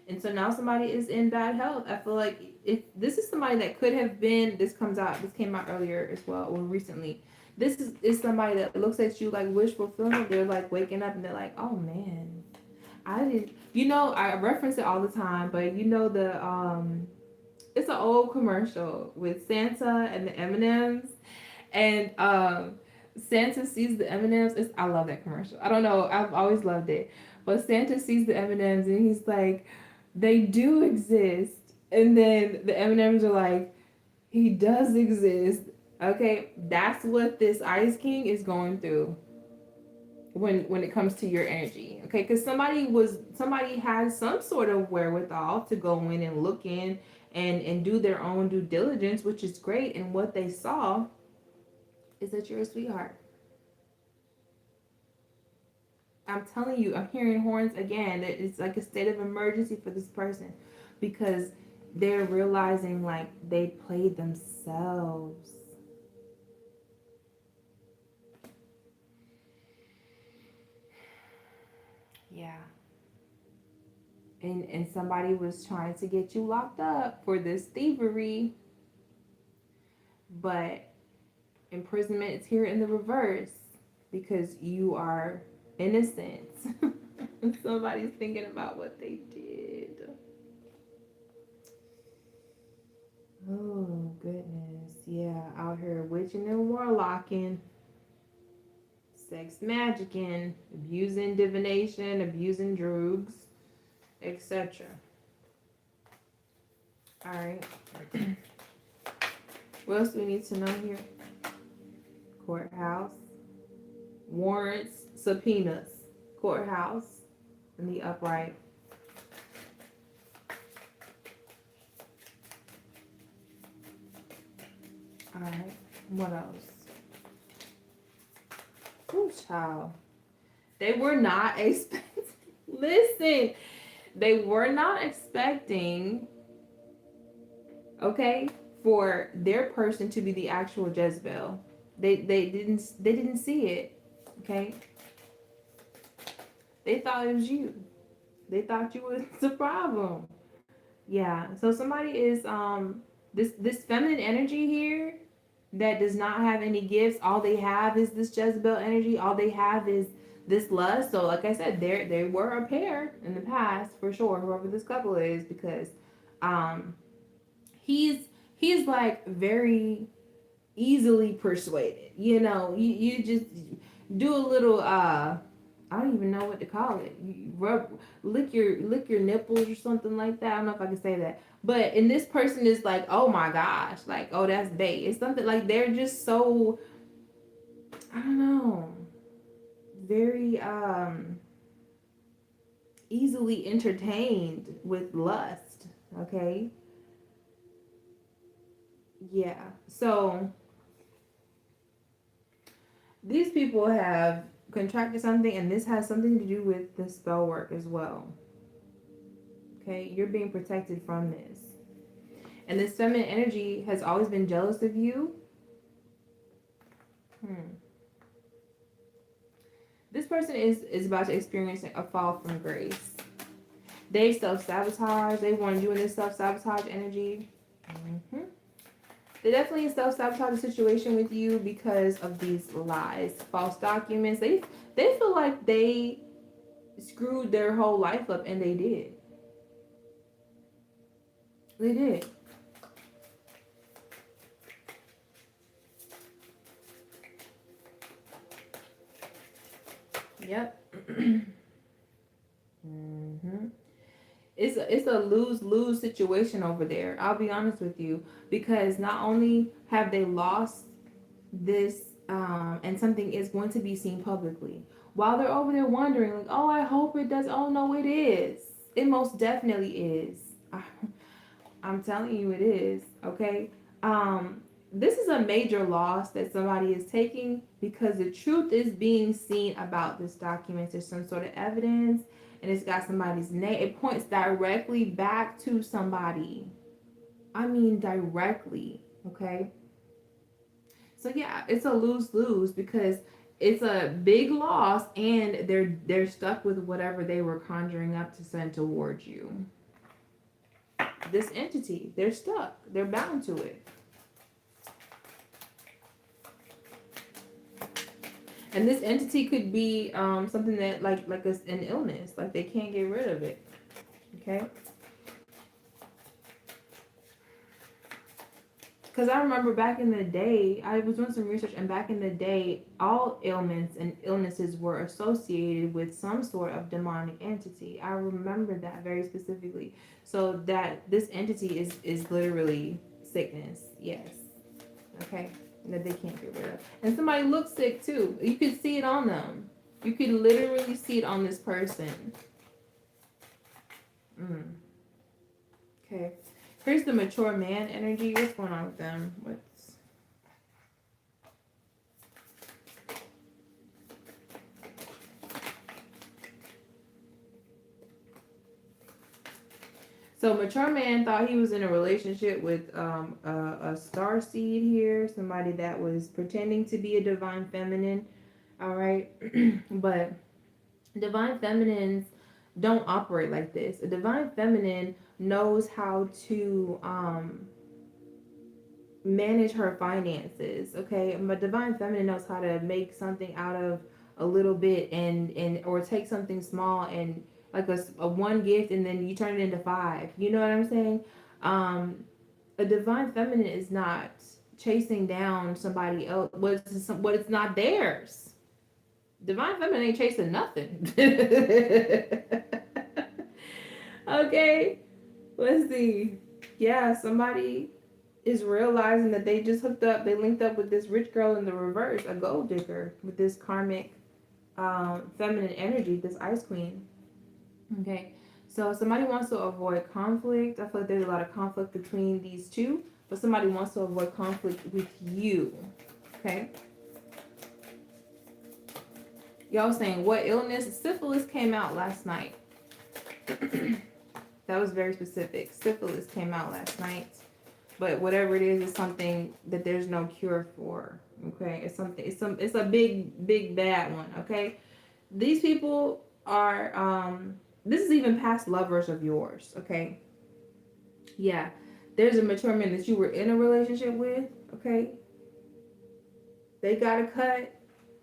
A: And so now somebody is in bad health. I feel like if this is somebody that could have been, this came out earlier as well, or recently. This is somebody that looks at you like wish fulfillment. They're like waking up and they're like, oh man, I didn't, I reference it all the time, but it's an old commercial with Santa and the M&Ms, and Santa sees the M&Ms. I love that commercial. I don't know, I've always loved it. But Santa sees the M&Ms and he's like, they do exist. And then the M&Ms are like, he does exist. Okay, that's what this Ice King is going through when it comes to your energy. Okay, because somebody has some sort of wherewithal to go in and look in and do their own due diligence, which is great. And what they saw is that you're a sweetheart. I'm telling you, I'm hearing horns again. It's like a state of emergency for this person because they're realizing like they played themselves. Yeah. And somebody was trying to get you locked up for this thievery, but imprisonment is here in the reverse because you are innocent. Somebody's thinking about what they did. Oh goodness, yeah, out here witching and warlocking, sex magicking, abusing divination, abusing drugs, etc. All right. What else do we need to know here? Courthouse, warrants, subpoenas, courthouse, in the upright. All right. What else? Oh, child. They were not expecting. Listen, they were not expecting. Okay, for their person to be the actual Jezebel. They didn't see it. Okay. They thought it was you. They thought you was the problem. Yeah. So somebody is this feminine energy here that does not have any gifts. All they have is this Jezebel energy. All they have is this lust. So like I said, they were a pair in the past for sure. Whoever this couple is, because um he's he's like very easily persuaded. You know, you just do a little I don't even know what to call it. You lick your nipples or something like that. I don't know if I can say that. But and this person is like, oh my gosh, like, oh, that's bait. It's something like they're just so, I don't know, very easily entertained with lust. Okay. Yeah. So these people have contracted something, and this has something to do with the spell work as well. Okay, you're being protected from this. And this feminine energy has always been jealous of you. This person is about to experience a fall from grace. They self-sabotage. They want to do in this self-sabotage energy. They definitely self-sabotage the situation with you because of these lies, false documents. They feel like they screwed their whole life up, and they did. They did. Yep. It's a lose-lose situation over there. I'll be honest with you, because not only have they lost this, and something is going to be seen publicly, while they're over there wondering, like, oh, I hope it does. Oh no, it is. It most definitely is. I'm telling you, it is. Okay. This is a major loss that somebody is taking because the truth is being seen about this document. There's some sort of evidence, and it's got somebody's name. It points directly back to somebody. I mean, directly. Okay. So yeah, it's a lose-lose because it's a big loss, and they're stuck with whatever they were conjuring up to send towards you. This entity, they're stuck. They're bound to it. And this entity could be something that like an illness, like they can't get rid of it. Okay. Because I remember back in the day, I was doing some research, and back in the day, all ailments and illnesses were associated with some sort of demonic entity. I remember that very specifically. So that this entity is literally sickness. Yes. Okay. That they can't get rid of. And somebody looks sick too. You could see it on them. You could literally see it on this person. Okay. Here's the mature man energy. What's going on with them? So mature man thought he was in a relationship with a star seed here, somebody that was pretending to be a divine feminine. All right, but divine feminines don't operate like this. A divine feminine knows how to manage her finances. Okay, a divine feminine knows how to make something out of a little bit, and or take something small and like a one gift, and then you turn it into five. You know what I'm saying? A divine feminine is not chasing down somebody else what it's not theirs. Divine feminine ain't chasing nothing. Okay, let's see. Yeah, somebody is realizing that they just they linked up with this rich girl in the reverse, a gold digger, with this karmic feminine energy, this ice queen. Okay, so somebody wants to avoid conflict. I feel like there's a lot of conflict between these two, but somebody wants to avoid conflict with you. Okay, y'all saying what illness? Syphilis came out last night. That was very specific. Syphilis came out last night. But whatever it is something that there's no cure for. Okay, it's a big bad one. Okay, these people are this is even past lovers of yours. Okay, yeah, there's a mature man that you were in a relationship with. Okay, they got a cut,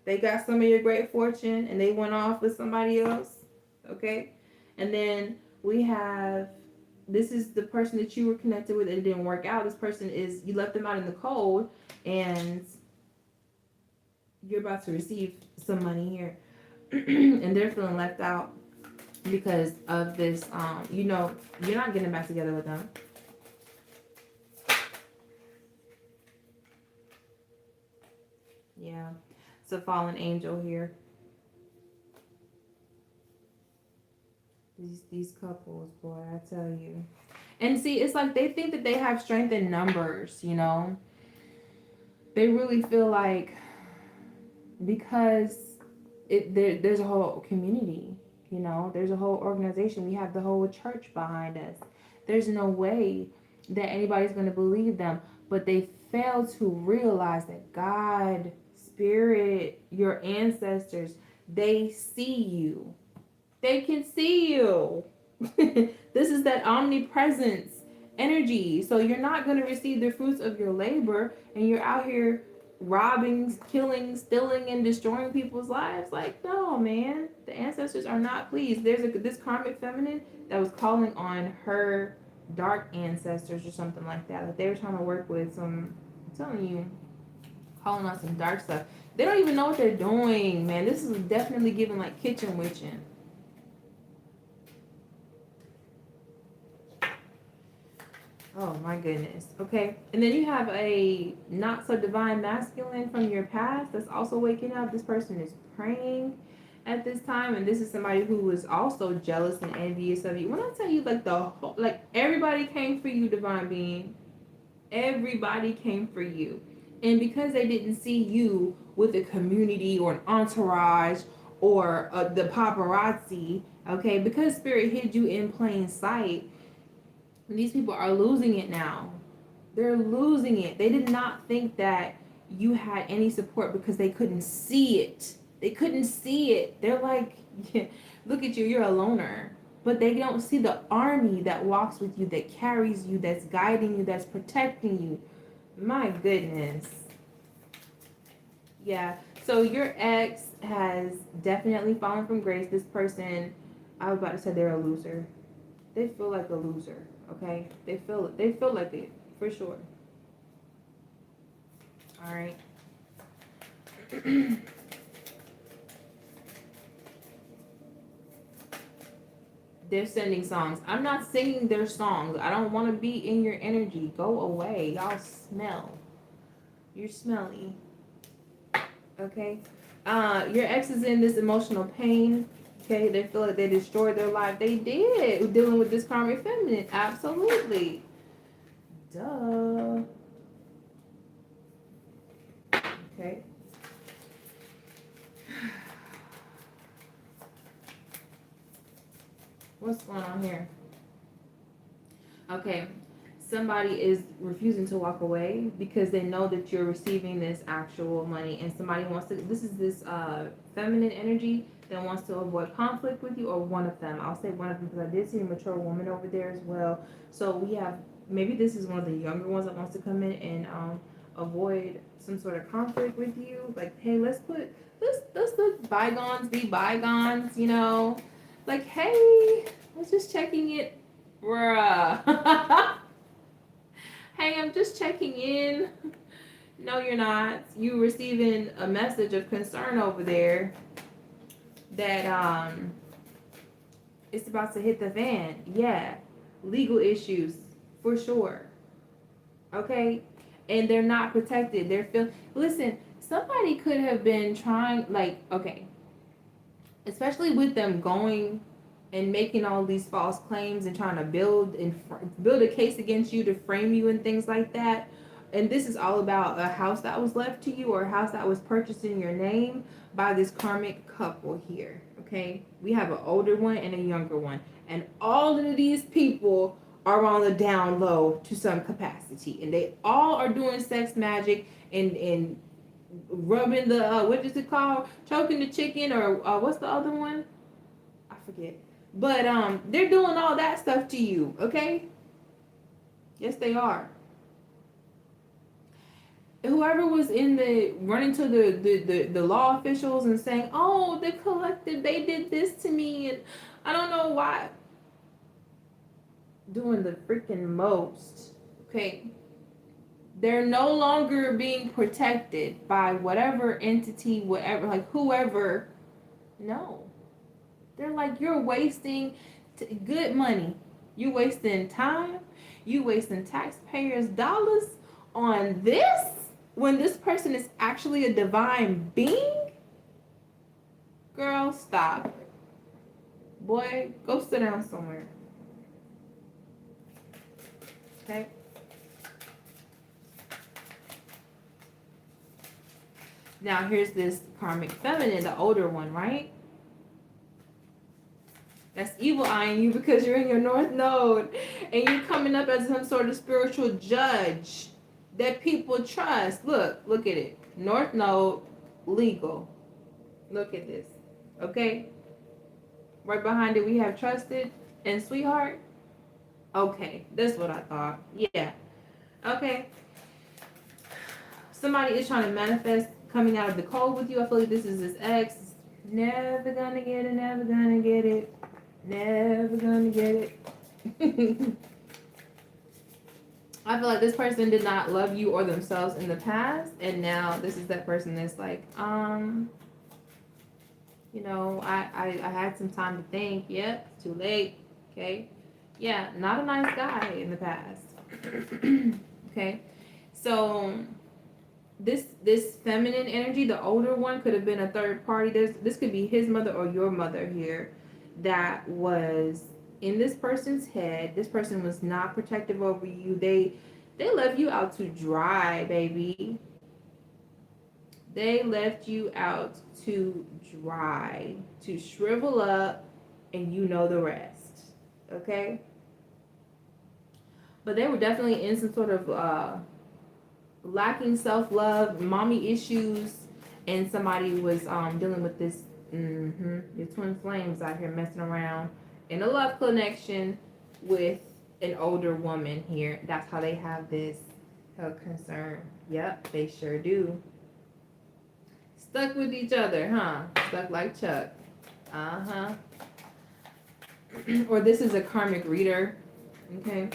A: they got some of your great fortune, and they went off with somebody else. Okay, and then we have, this is the person that you were connected with and it didn't work out. This person is, you left them out in the cold, and you're about to receive some money here. And they're feeling left out because of this. You're not getting back together with them. Yeah, it's a fallen angel here. These couples, boy, I tell you. And see, it's like they think that they have strength in numbers, They really feel like, because there's a whole community, there's a whole organization. We have the whole church behind us. There's no way that anybody's going to believe them. But they fail to realize that God, Spirit, your ancestors, they see you. They can see you. This is that omnipresence energy. So you're not going to receive the fruits of your labor, and you're out here robbing, killing, stealing, and destroying people's lives. Like, no, man. The ancestors are not pleased. There's this karmic feminine that was calling on her dark ancestors or something like that. Like they were trying to work with some, I'm telling you, calling on some dark stuff. They don't even know what they're doing, man. This is definitely giving like kitchen witching. Oh my goodness. Okay. And then you have a not so divine masculine from your past that's also waking up. This person is praying at this time, and this is somebody who was also jealous and envious of you. When I tell you, like everybody came for you, divine being. Everybody came for you. And because they didn't see you with a community or an entourage or the paparazzi, okay, because spirit hid you in plain sight, these people are losing it now. They're losing it. They did not think that you had any support because they couldn't see it. They couldn't see it. They're like, yeah, look at you, you're a loner. But they don't see the army that walks with you, that carries you, that's guiding you, that's protecting you. My goodness. Yeah. So your ex has definitely fallen from grace. This person, I was about to say they're a loser. They feel like a loser. Okay, they feel like it for sure. All right. They're sending songs. I'm not singing their songs. I don't want to be in your energy. Go away. Y'all smell. You're smelly. Okay. Your ex is in this emotional pain. Okay, they feel like they destroyed their life. They did. Dealing with this karmic feminine. Absolutely. Duh. Okay. What's going on here? Okay. Somebody is refusing to walk away because they know that you're receiving this actual money, and somebody wants to, this is this feminine energy that wants to avoid conflict with you, or one of them. I'll say one of them because I did see a mature woman over there as well. So we have, maybe this is one of the younger ones that wants to come in and avoid some sort of conflict with you. Like, hey, let's let bygones be bygones, you know? Like, hey, let's just checking it, bruh. Hey, I'm just checking in. No, you're not. You receiving a message of concern over there that it's about to hit the fan. Yeah, legal issues for sure. Okay, and they're not protected. They're feel. Listen, somebody could have been trying. Like, okay, especially with them going and making all these false claims and trying to build a case against you to frame you and things like that. And this is all about a house that was left to you, or a house that was purchased in your name by this karmic couple here. Okay, we have an older one and a younger one, and all of these people are on the down low to some capacity, and they all are doing sex magic and rubbing the what is it called, choking the chicken, or what's the other one, I forget. But they're doing all that stuff to you, okay? Yes, they are. Whoever was in the running to the law officials and saying, "Oh, the collective, they did this to me, and I don't know why," doing the freaking most, okay? They're no longer being protected by whatever entity, whatever, like whoever. No, they're like, you're wasting good money. You wasting time. You wasting taxpayers' dollars on this when this person is actually a divine being. Girl, stop. Boy, go sit down somewhere. Okay. Now here's this karmic feminine, the older one, right? That's evil eyeing you because you're in your north node and you're coming up as some sort of spiritual judge that people trust. Look at it. North node, legal. Look at this. Okay? Right behind it, we have trusted and sweetheart. Okay, that's what I thought. Yeah. Okay. Somebody is trying to manifest coming out of the cold with you. I feel like this is his ex. Never gonna get it, never gonna get it. Never gonna get it. I feel like this person did not love you or themselves in the past, and now this is that person that's like, you know, I had some time to think. Yep, too late. Okay. Yeah, not a nice guy in the past. Okay. So this feminine energy, the older one, could have been a third party. This could be his mother or your mother here that was in this person's head. This person was not protective over you. They left you out to dry, baby. They left you out to dry, to shrivel up, and you know the rest. Okay? But they were definitely in some sort of lacking self-love, mommy issues, and somebody was dealing with this your twin flames out here messing around in a love connection with an older woman here. That's how they have this health concern. Yep, they sure do. Stuck with each other, huh? Stuck like Chuck. Uh-huh. Or this is a karmic reader. Okay.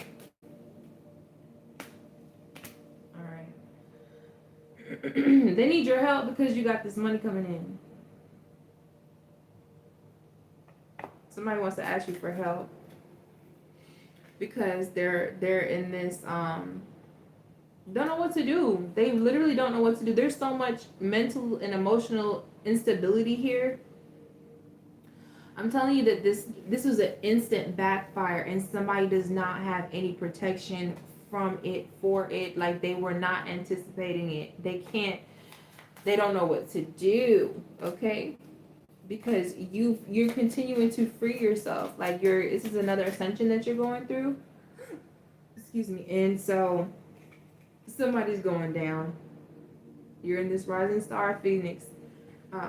A: All right. They need your help because you got this money coming in. Somebody wants to ask you for help because they're in this don't know what to do. They literally don't know what to do. There's so much mental and emotional instability here. I'm telling you that this was an instant backfire, and somebody does not have any protection from it for it. Like, they were not anticipating it. They don't know what to do. Okay. Because you're continuing to free yourself. Like, this is another ascension that you're going through. Excuse me. And so somebody's going down. You're in this rising star phoenix,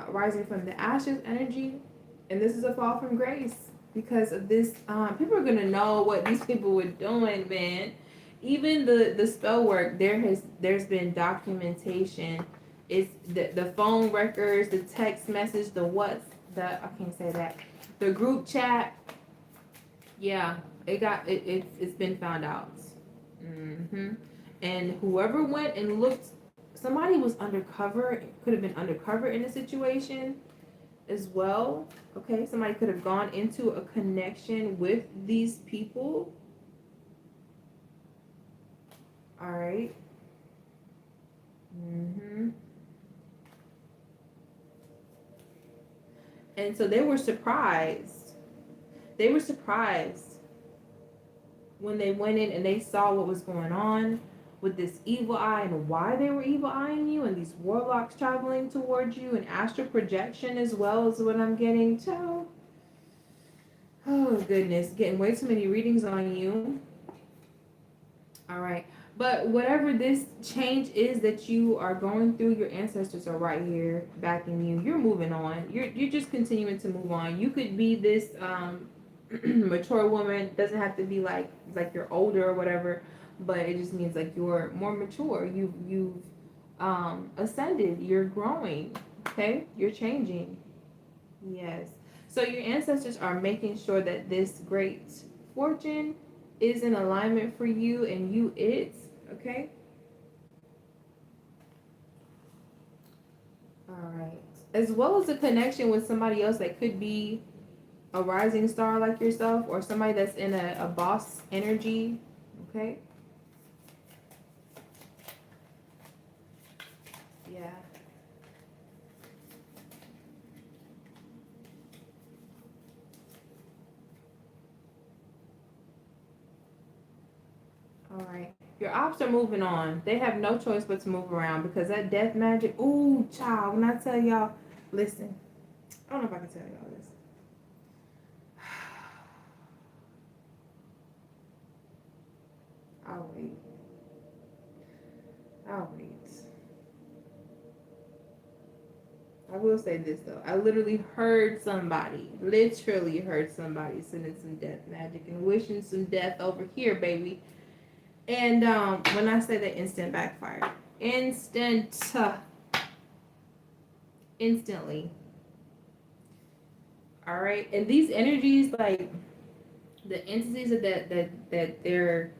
A: rising from the ashes energy, and this is a fall from grace because of this. People are gonna know what these people were doing, man. Even the spell work, there's been documentation. It's the phone records, the text message, I can't say that, the group chat. Yeah, it's been found out. And whoever went and looked, somebody was undercover. Could have been undercover in the situation as well. Okay, somebody could have gone into a connection with these people. All right. And so they were surprised. They were surprised when they went in and they saw what was going on with this evil eye and why they were evil eyeing you, and these warlocks traveling towards you, and astral projection as well is what I'm getting. Child. Oh goodness, getting way too many readings on you. All right. But whatever this change is that you are going through, your ancestors are right here backing you. You're moving on. You're just continuing to move on. You could be this mature woman. Doesn't have to be like you're older or whatever, but it just means like you're more mature. You've ascended. You're growing. Okay, you're changing. Yes. So your ancestors are making sure that this great fortune is in alignment for you and you it. Okay. All right. As well as a connection with somebody else that could be a rising star like yourself, or somebody that's in a boss energy. Okay. Yeah. All right. Your ops are moving on. They have no choice but to move around because that death magic. Ooh, child. When I tell y'all, listen. I don't know if I can tell y'all this. I'll wait. I'll wait. I will say this though. I literally heard somebody sending some death magic and wishing some death over here, baby. And when I say that, instant backfire. Instantly. All right. And these energies, like the entities that they're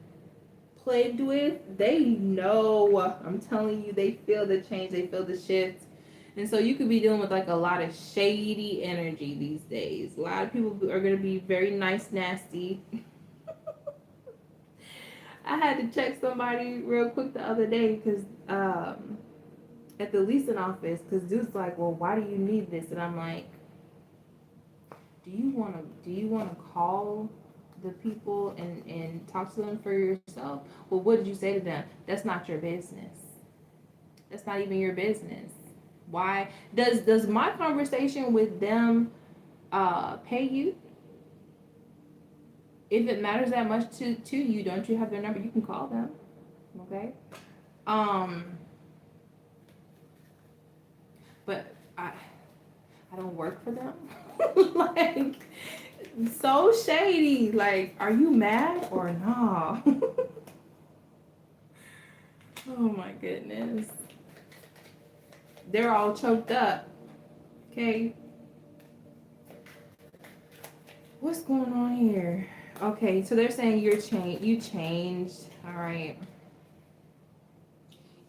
A: plagued with, they know. I'm telling you, they feel the change, they feel the shift. And so you could be dealing with like a lot of shady energy these days. A lot of people are going to be very nice, nasty. I had to check somebody real quick the other day because at the leasing office, because dude's like, well, why do you need this? And I'm like, do you want to call the people and talk to them for yourself? Well, what did you say to them? That's not your business. That's not even your business. Why does my conversation with them pay you? If it matters that much to you, don't you have their number? You can call them. Okay. But I don't work for them. Like, so shady. Like, are you mad or nah? Oh my goodness. They're all choked up. Okay. What's going on here? Okay, so they're saying you changed. All right.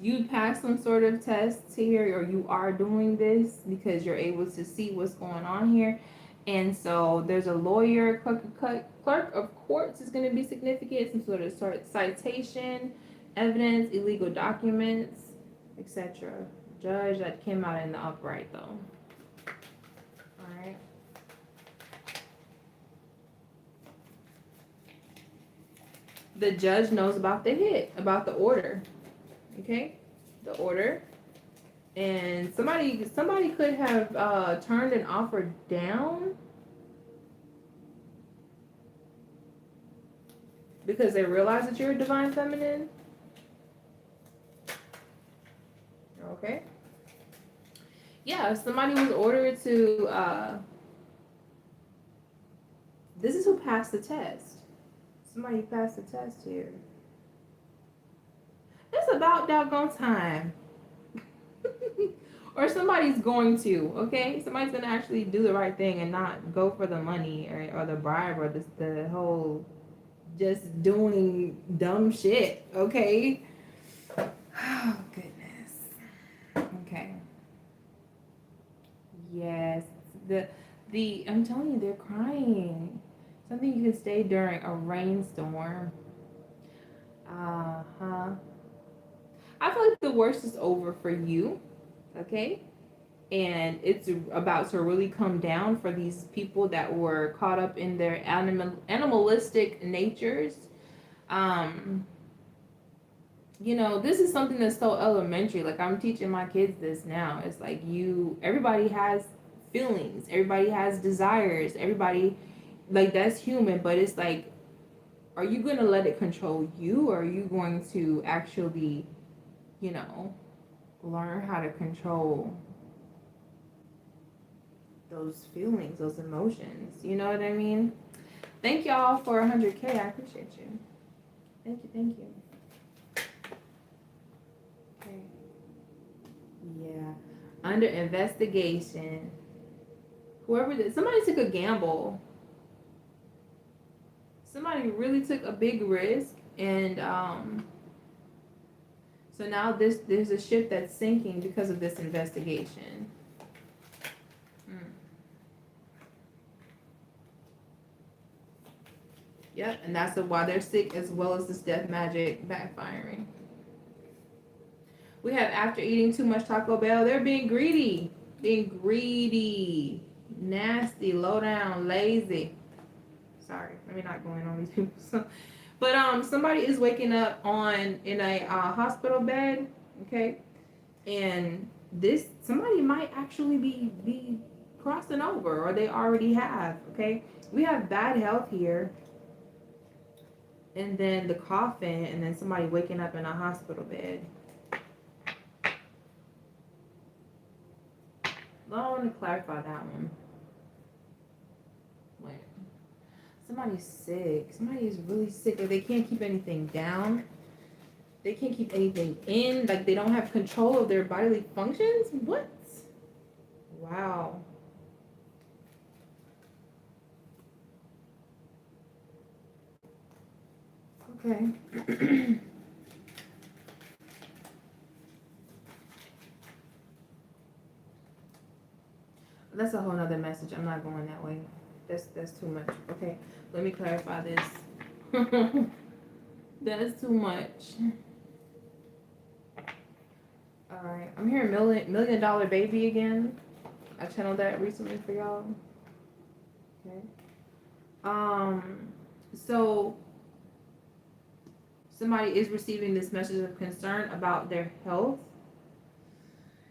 A: You passed some sort of test here, or you are doing this because you're able to see what's going on here. And so there's a lawyer, clerk of courts is going to be significant, some sort of citation, evidence, illegal documents, etc. Judge, that came out in the upright though. All right. The judge knows about the hit, about the order. Okay, the order. And somebody could have turned an offer down. because they realize that you're a divine feminine. Okay. Yeah, if somebody was ordered to, this is who passed the test. Somebody passed the test here. It's about doggone time. Or somebody's going to, okay? Somebody's going to actually do the right thing and not go for the money or the bribe or the whole just doing dumb shit, okay? Oh, goodness. Okay. Yes. I'm telling you, they're crying. Something you can stay during a rainstorm. Uh-huh. I feel like the worst is over for you, okay? And it's about to really come down for these people that were caught up in their animalistic natures. Um, this is something that's so elementary. Like, I'm teaching my kids this now. It's like everybody has feelings, everybody has desires, everybody, like, that's human, but it's like, are you going to let it control you, or are you going to actually, learn how to control those feelings, those emotions? You know what I mean? Thank y'all for 100K. I appreciate you. Thank you, thank you. Okay. Yeah. Under investigation. Whoever did, somebody took a gamble. Somebody really took a big risk, and so now there's a ship that's sinking because of this investigation. Yep, and that's why they're sick, as well as this death magic backfiring. We have after eating too much Taco Bell, they're being greedy. Nasty, low down, lazy. Sorry, let me not go in on these people. But somebody is waking up in a hospital bed, okay? And somebody might actually be crossing over, or they already have, okay? We have bad health here, and then the coffin, and then somebody waking up in a hospital bed. I want to clarify that one. Wait. Somebody's sick. Somebody is really sick. Like, they can't keep anything down. They can't keep anything in. Like, they don't have control of their bodily functions. What? Wow. Okay. That's a whole nother message. I'm not going that way. That's too much. Okay, let me clarify this. That is too much. All right, I'm hearing million dollar baby again. I channeled that recently for y'all. Okay. So somebody is receiving this message of concern about their health.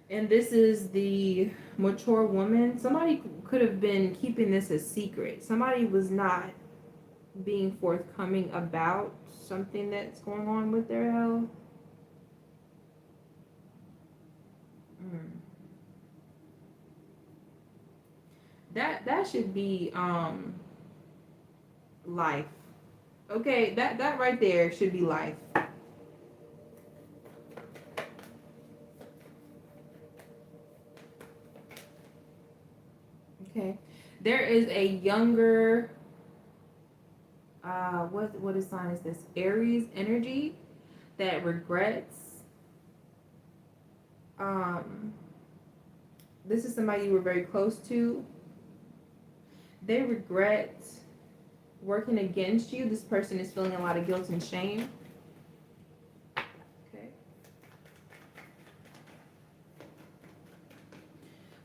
A: And this is the mature woman. Somebody could have been keeping this a secret. Somebody was not being forthcoming about something that's going on with their health. That should be life. Okay, that right there should be life. Okay, there is a younger what is sign is this? Aries energy that regrets. This is somebody you were very close to. They regret working against you. This person is feeling a lot of guilt and shame. Okay.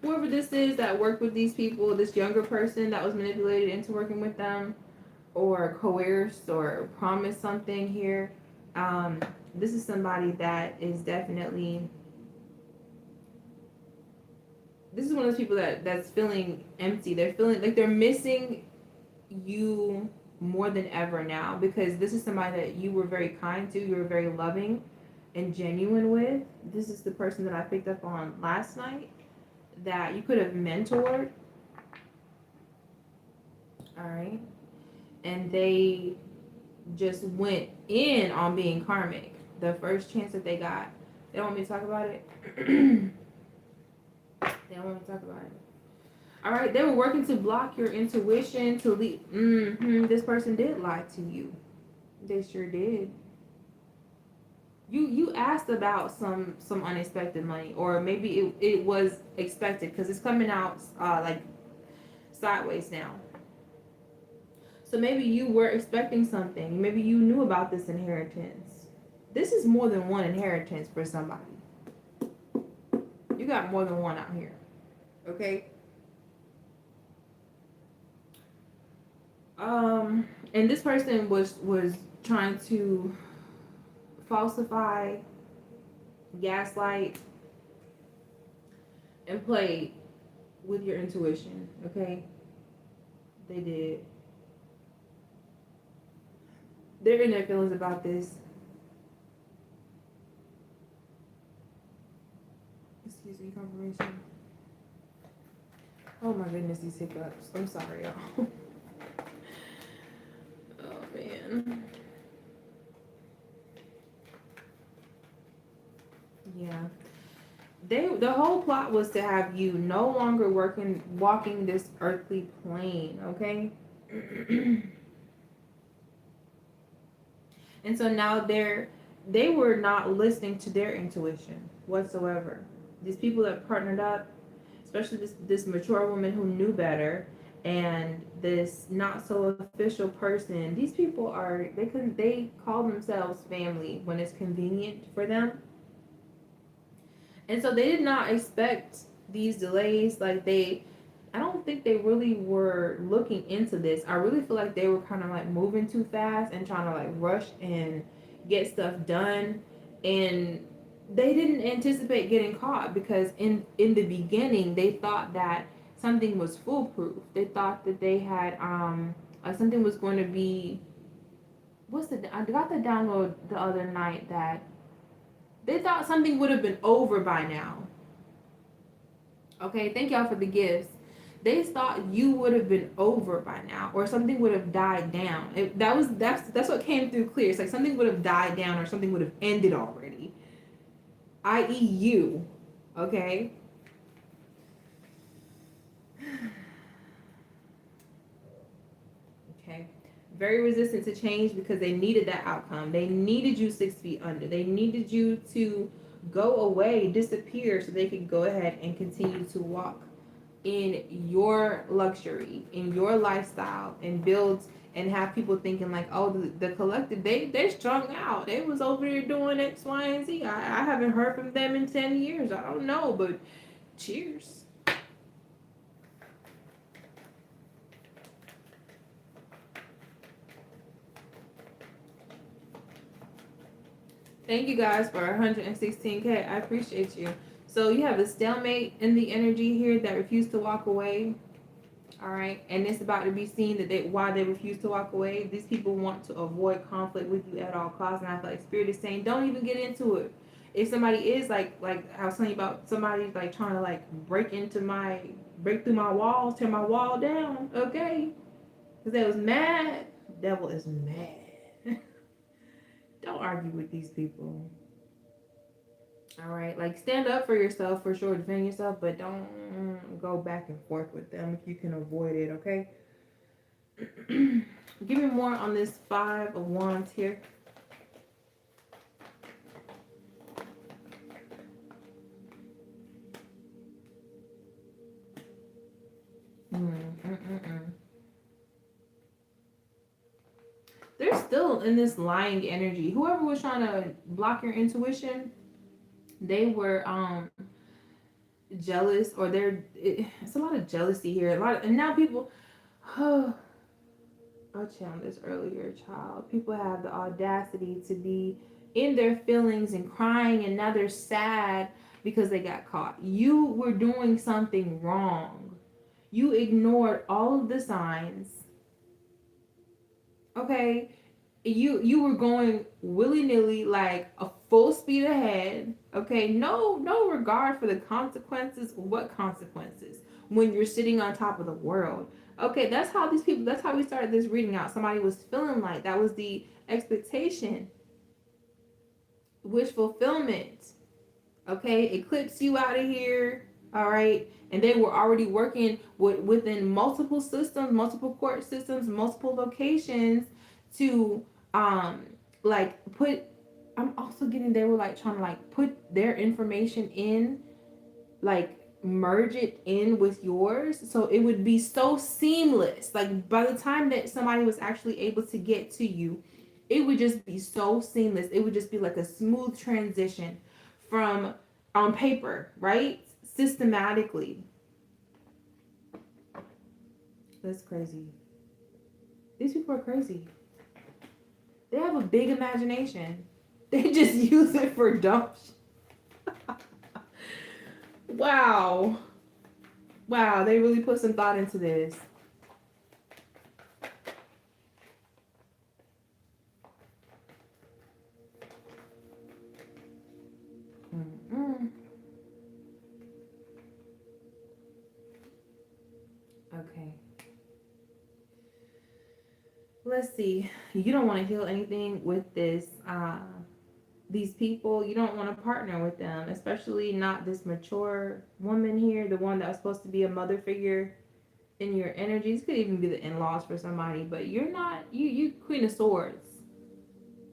A: Whoever this is that worked with these people, this younger person that was manipulated into working with them, or coerced or promised something here, this is somebody that is definitely, this is one of those people that's feeling empty. They're feeling like they're missing you more than ever now, because this is somebody that you were very kind to, you were very loving and genuine with. This is the person that I picked up on last night that you could have mentored, all right? And they just went in on being karmic the first chance that they got. They don't want me to talk about it. They don't want me to talk about it. All right, they were working to block your intuition to lead. This person did lie to you. They sure did. You asked about some unexpected money, or maybe it was expected because it's coming out like sideways now. So maybe you were expecting something. Maybe you knew about this inheritance. This is more than one inheritance for somebody. You got more than one out here. Okay? And this person was trying to falsify, gaslight, and play with your intuition. Okay? They did. They're in their feelings about this. Excuse me, confirmation. Oh my goodness, these hiccups. I'm sorry, y'all. Oh man. Yeah. The whole plot was to have you no longer walking this earthly plane, okay? And so now they were not listening to their intuition whatsoever. These people that partnered up, especially this mature woman who knew better, and this not so official person, these people they call themselves family when it's convenient for them. And so they did not expect these delays. I don't think they really were looking into this. I really feel like they were kind of like moving too fast and trying to like rush and get stuff done. And they didn't anticipate getting caught, because in the beginning they thought that something was foolproof. They thought that they had like something was going to be, I got the download the other night that they thought something would have been over by now. Okay, thank y'all for the gifts. They thought you would have been over by now, or something would have died down. That's what came through clear. It's like something would have died down, or something would have ended already, i.e., you. Okay. Okay. Very resistant to change because they needed that outcome. They needed you 6 feet under. They needed you to go away, disappear, so they could go ahead and continue to walk in your luxury, in your lifestyle, and build and have people thinking like, oh, the collective, they're strung out. They was over there doing X, Y, and Z. I haven't heard from them in 10 years. I don't know, but cheers. Thank you guys for 116K. I appreciate you. So you have a stalemate in the energy here that refused to walk away. All right, and it's about to be seen that why they refuse to walk away. These people want to avoid conflict with you at all costs, and I feel like Spirit is saying, don't even get into it. If somebody is like I was telling you about, somebody like trying to like break through my walls, tear my wall down, okay? Because they was mad. Devil is mad. Don't argue with these people. All right, like stand up for yourself for sure, defend yourself, but don't go back and forth with them if you can avoid it, okay? Give me more on this 5 of Wands here. They're still in this lying energy. Whoever was trying to block your intuition, they were jealous, or it's a lot of jealousy here. And now people, oh, I channeled this earlier, child. People have the audacity to be in their feelings and crying, and now they're sad because they got caught. You were doing something wrong. You ignored all of the signs. Okay, you were going willy-nilly, like a full speed ahead. Okay, no regard for the consequences. What consequences when you're sitting on top of the world? Okay, that's how these people, that's how we started this reading out. Somebody was feeling like that was the expectation, wish fulfillment. Okay, eclipse you out of here. All right, and they were already working within multiple systems, multiple court systems, multiple locations to um like put, I'm also getting, they were like trying to like put their information in, like merge it in with yours so it would be so seamless. Like by the time that somebody was actually able to get to you, it would just be so seamless. It would just be like a smooth transition from on paper, right? Systematically. That's crazy. These people are crazy. They have a big imagination. They just use it for dumb wow. Wow, they really put some thought into this. Mm-mm. Okay. Let's see. You don't want to heal anything with this. These people, you don't want to partner with them, especially not this mature woman here, the one that was supposed to be a mother figure in your energies. Could even be the in-laws for somebody, but you're not. You Queen of Swords.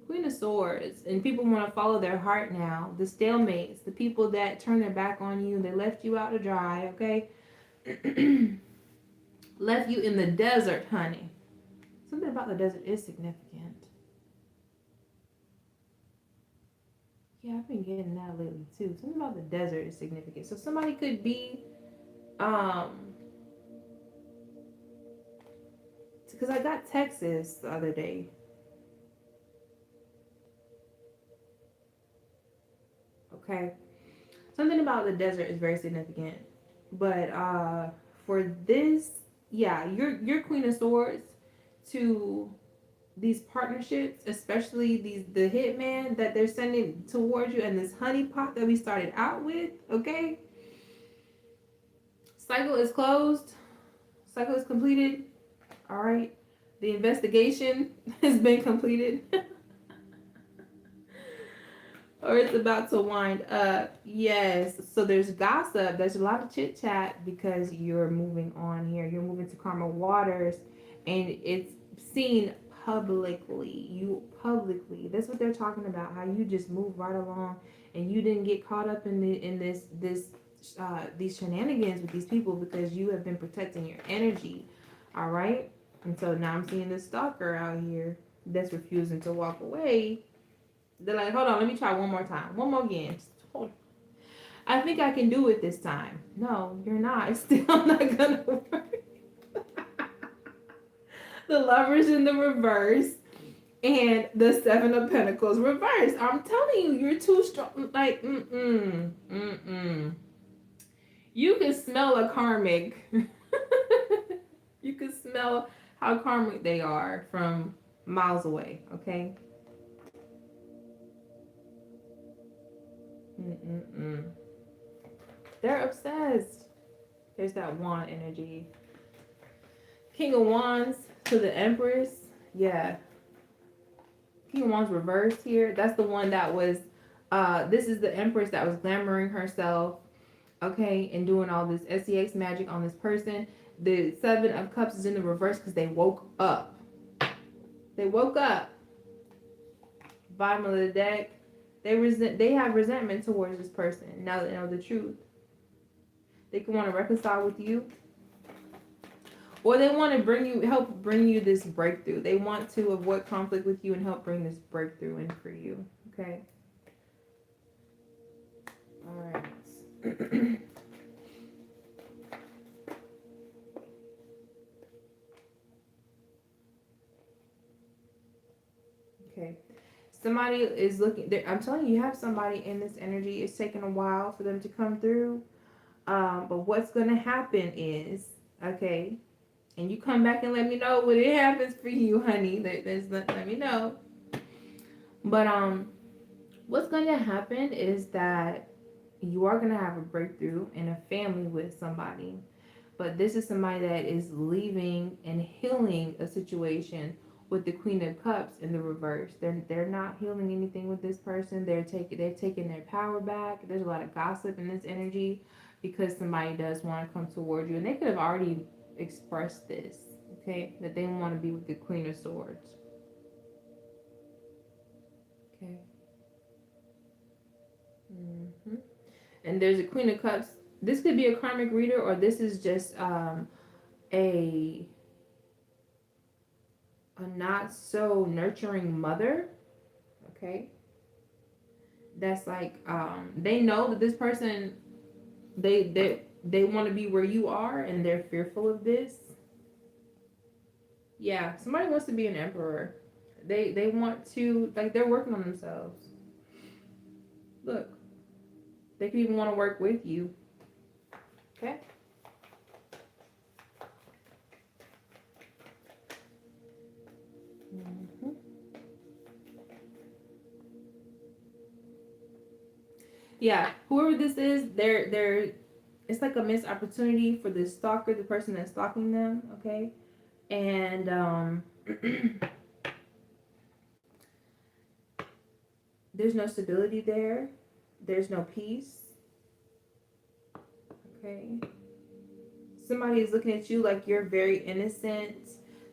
A: Queen of Swords, and people want to follow their heart now. The stalemates, the people that turn their back on you, they left you out to dry. Okay, left you in the desert, honey. Something about the desert is significant. Yeah, I've been getting that lately too. Something about the desert is significant. So somebody could be, um, because I got Texas the other day. Okay, something about the desert is very significant. But for this, yeah, you're Queen of Swords to these partnerships, especially these the hitman that they're sending towards you, and this honeypot that we started out with. Okay, cycle is closed. Cycle is completed. All right, the investigation has been completed. Or it's about to wind up. Yes. So there's gossip. There's a lot of chit chat because you're moving on here. You're moving to Karma Waters, and it's seen publicly. You publicly. That's what they're talking about. How you just move right along, and you didn't get caught up in this these shenanigans with these people because you have been protecting your energy. All right. And so now I'm seeing this stalker out here that's refusing to walk away. They're like, hold on, let me try one more time. One more again. Just hold. I think I can do it this time. No, you're not. It's still not gonna work. The Lovers in the reverse and the Seven of Pentacles reverse. I'm telling you, you're too strong. Like, mm-mm. You can smell a karmic. You can smell how karmic they are from miles away, okay? Mm-mm-mm. They're obsessed. There's that wand energy. King of Wands to the Empress. Yeah. King of Wands reversed here. That's the one that was, this is the Empress that was glamoring herself, okay, and doing all this SEX magic on this person. The Seven of Cups is in the reverse because they woke up. They woke up. Bottom of the deck. They have resentment towards this person now that they know the truth. They can want to reconcile with you, or they want to help bring you this breakthrough. They want to avoid conflict with you and help bring this breakthrough in for you. Okay. All right. Okay. Somebody is looking. I'm telling you, you have somebody in this energy. It's taking a while for them to come through. But what's going to happen is, okay, And you come back and let me know when it happens for you, honey. Let me know. But what's gonna happen is that you are gonna have a breakthrough in a family with somebody. But this is somebody that is leaving and healing a situation with the Queen of Cups in the reverse. They're not healing anything with this person. They're taking their power back. There's a lot of gossip in this energy because somebody does want to come toward you, and they could have already expressed this. Okay, that they want to be with the Queen of Swords. Okay. And there's a Queen of Cups. This could be a karmic reader, or this is just a not so nurturing mother. Okay, that's like they know that this person they want to be where you are, and they're fearful of this. Yeah, somebody wants to be an emperor. They want to, like, they're working on themselves. Look, they could even want to work with you. Okay. Mm-hmm. Yeah, whoever this is, they're it's like a missed opportunity for the stalker, the person that's stalking them. Okay, and there's no stability there. There's no peace. Okay, somebody is looking at you like you're very innocent.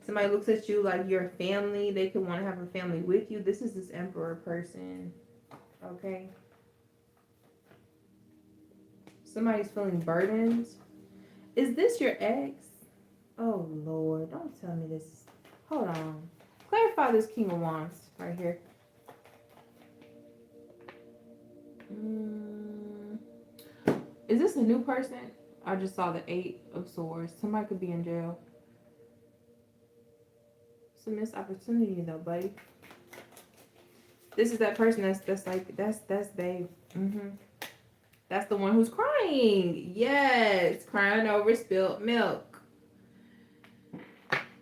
A: Somebody looks at you like you're family. They could want to have a family with you. This is this emperor person. Okay. Somebody's feeling burdened. Is this your ex? Oh Lord, don't tell me this. Hold on. Clarify this King of Wands right here. Mm, is this a new person? I just saw the Eight of Swords. Somebody could be in jail. It's a missed opportunity though, buddy. This is that person that's babe. That's the one who's crying. Yes, crying over spilled milk.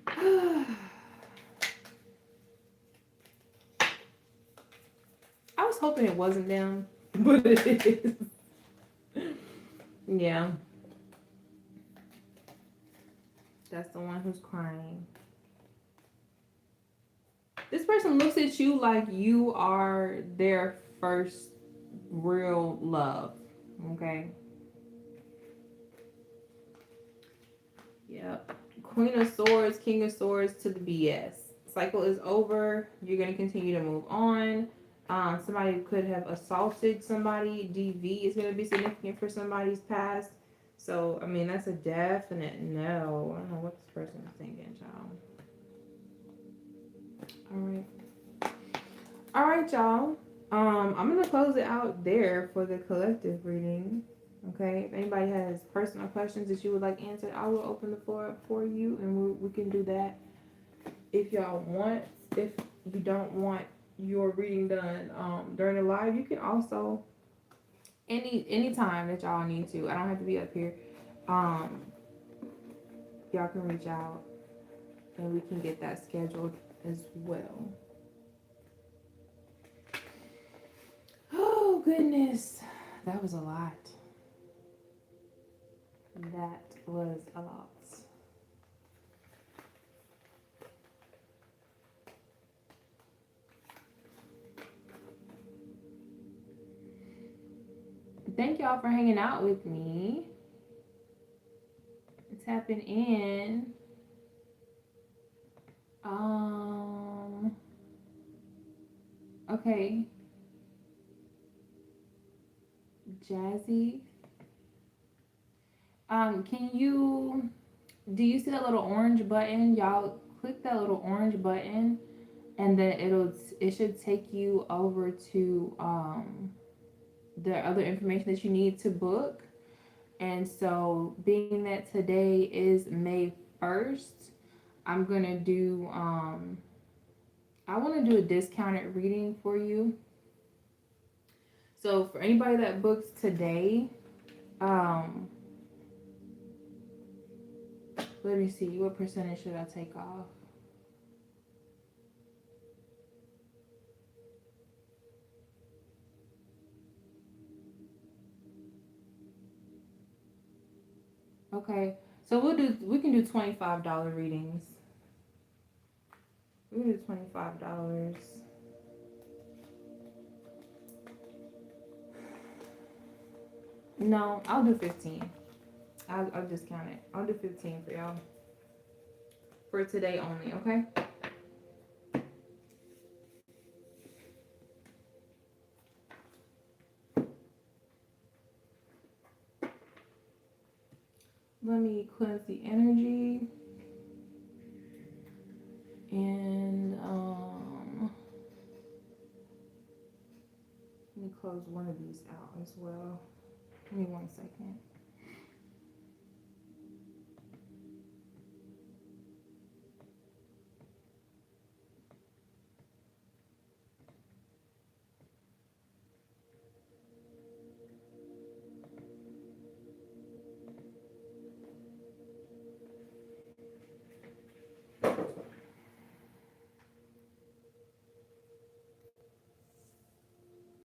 A: I was hoping it wasn't them, but it is. Yeah. That's the one who's crying. This person looks at you like you are their first real love. Okay. Yep. Queen of Swords, King of Swords to the BS. Cycle is over. You're going to continue to move on. Somebody could have assaulted somebody. DV is going to be significant for somebody's past. So, I mean, that's a definite no. I don't know what this person is thinking, child. All right, y'all. I'm going to close it out there for the collective reading. Okay, if anybody has personal questions that you would like answered, I will open the floor up for you, and we can do that if y'all want. If you don't want your reading done during the live, you can also any time that y'all need to. I don't have to be up here. Y'all can reach out, and we can get that scheduled as well. Oh goodness, that was a lot. That was a lot. Thank y'all for hanging out with me. Tapping in. Okay. Jazzy. Do you see that little orange button? Y'all click that little orange button, and then it should take you over to the other information that you need to book. And so, being that today is May 1st, I'm gonna do I want to do a discounted reading for you. So for anybody that books today, Let me see. What percentage should I take off? Okay. So we can do $25 readings. We can do $25. No, I'll do 15. I'll discount it. I'll do 15 for y'all. For today only, okay? Let me cleanse the energy. And let me close one of these out as well. Give me 1 second.